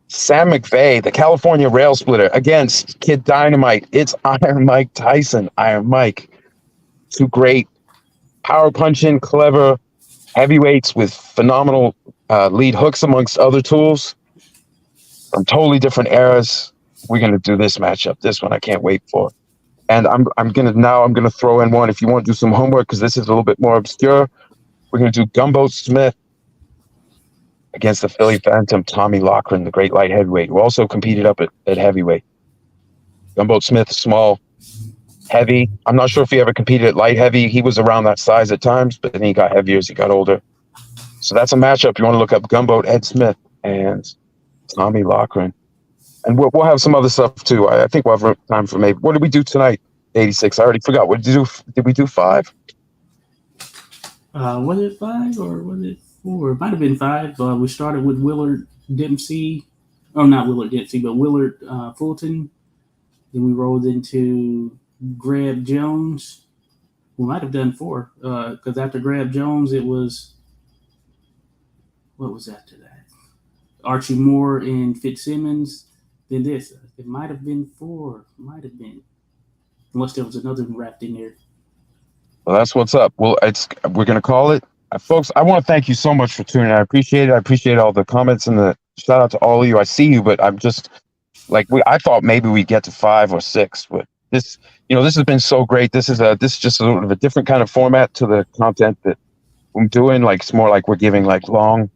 Sam McVeigh, the California Rail Splitter, against Kid Dynamite. It's Iron Mike Tyson. Iron Mike, two great power punching, clever heavyweights with phenomenal lead hooks, amongst other tools, from totally different eras. We're going to do this matchup. This one I can't wait for. And I'm gonna throw in one, if you want to do some homework, because this is a little bit more obscure. We're going to do Gumboat Smith against the Philly Phantom, Tommy Loughran, the great light heavyweight, who also competed up at heavyweight. Gumboat Smith, small, heavy. I'm not sure if he ever competed at light heavy. He was around that size at times, but then he got heavier as he got older. So that's a matchup. You want to look up Gumboat Ed Smith and Tommy Loughran. And we'll have some other stuff too. I think we'll have time for maybe. What did we do tonight? 86. I already forgot. What did you do? Did we do 5? Was it 5 or was it 4? It might have been 5. We started with Willard Dempsey. Oh, not Willard Dempsey, but Willard Fulton. Then we rolled into Greb Jones. We might have done 4, because after Greb Jones, it was, what was after that? Archie Moore and Fitzsimmons. Then this. It might have been 4. Might have been. Unless there was another one wrapped in there. Well, that's what's up. Well, we're going to call it. Folks, I want to thank you so much for tuning in. I appreciate it. I appreciate all the comments and the shout out to all of you. I see you, but I'm just I thought maybe we'd get to 5 or 6, but this has been so great. This is just sort of a different kind of format to the content that I'm doing. Like, it's more like we're giving like long,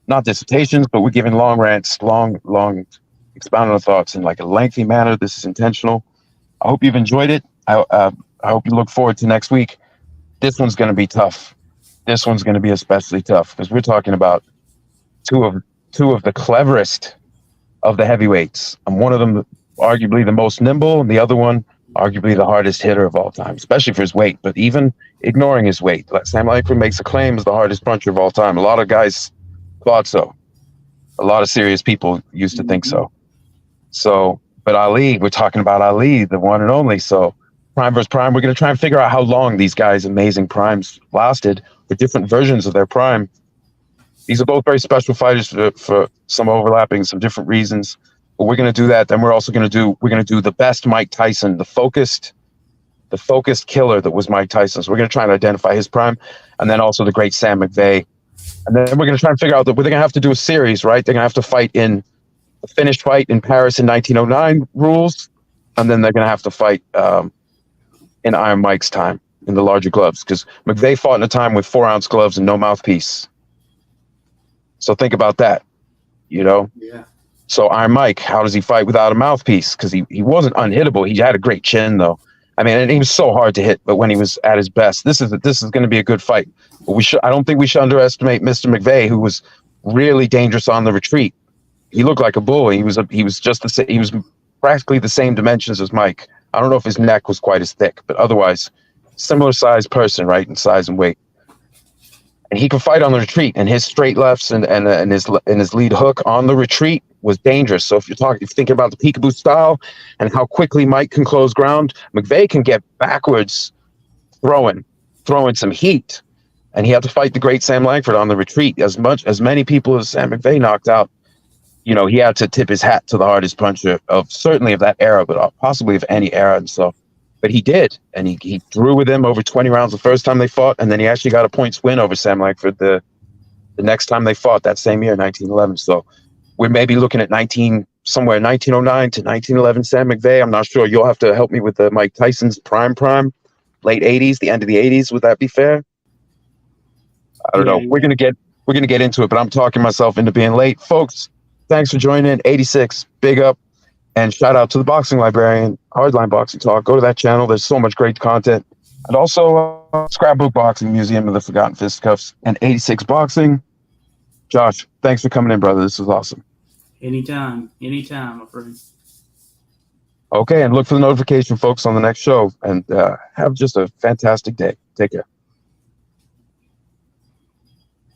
not dissertations, but we're giving long rants, long expounding on thoughts in like a lengthy manner. This is intentional. I hope you've enjoyed it. I hope you look forward to next week. This one's going to be tough. This one's going to be especially tough, because we're talking about two of the cleverest of the heavyweights. And one of them arguably the most nimble, and the other one arguably the hardest hitter of all time, especially for his weight. But even ignoring his weight, Sam Langford makes a claim as the hardest puncher of all time. A lot of guys thought so. A lot of serious people used to think so. So, but Ali, we're talking about Ali, the one and only. So, prime versus prime, we're going to try and figure out how long these guys' amazing primes lasted, the different versions of their prime. These are both very special fighters for some overlapping, some different reasons. But we're going to do that. Then we're also going to do the best Mike Tyson, the focused killer that was Mike Tyson. So we're going to try and identify his prime, and then also the great Sam McVeigh. And then we're going to try and figure out that they're going to have to do a series, right? They're going to have to fight in the finished fight in Paris in 1909 rules, and then they're going to have to fight in Iron Mike's time in the larger gloves, because McVeigh fought in a time with 4-ounce gloves and no mouthpiece. So think about that, you know? Yeah. So Iron Mike, how does he fight without a mouthpiece? Because he wasn't unhittable. He had a great chin, though. I mean, and he was so hard to hit, but when he was at his best, this is going to be a good fight. But I don't think we should underestimate Mr. McVeigh, who was really dangerous on the retreat. He looked like a bull. He was just the same. He was practically the same dimensions as Mike. I don't know if his neck was quite as thick, but otherwise, similar sized person, right, in size and weight. And he could fight on the retreat, and his straight lefts and his lead hook on the retreat was dangerous. So if you're thinking about the peekaboo style and how quickly Mike can close ground, McVeigh can get backwards, throwing some heat, and he had to fight the great Sam Langford on the retreat. As many people as Sam McVeigh knocked out, you know, he had to tip his hat to the hardest puncher certainly of that era, but possibly of any era. And so, but he did, and he drew with him over 20 rounds the first time they fought, and then he actually got a points win over Sam Langford the next time they fought that same year, 1911. So we're maybe looking at 1909 to 1911 Sam McVeigh. I'm not sure. You'll have to help me with the Mike Tyson's prime, late 80s, the end of the 80s. Would that be fair? I don't know. Yeah. We're gonna get into it, but I'm talking myself into being late, folks. Thanks for joining in. 86, big up, and shout out to the Boxing Librarian, Hardline Boxing Talk. Go to that channel. There's so much great content, and also Scrapbook Boxing, Museum of the Forgotten Fisticuffs, and 86 Boxing. Josh, thanks for coming in, brother. This was awesome. Anytime, my friend. Okay, and look for the notification, folks, on the next show, and have just a fantastic day. Take care.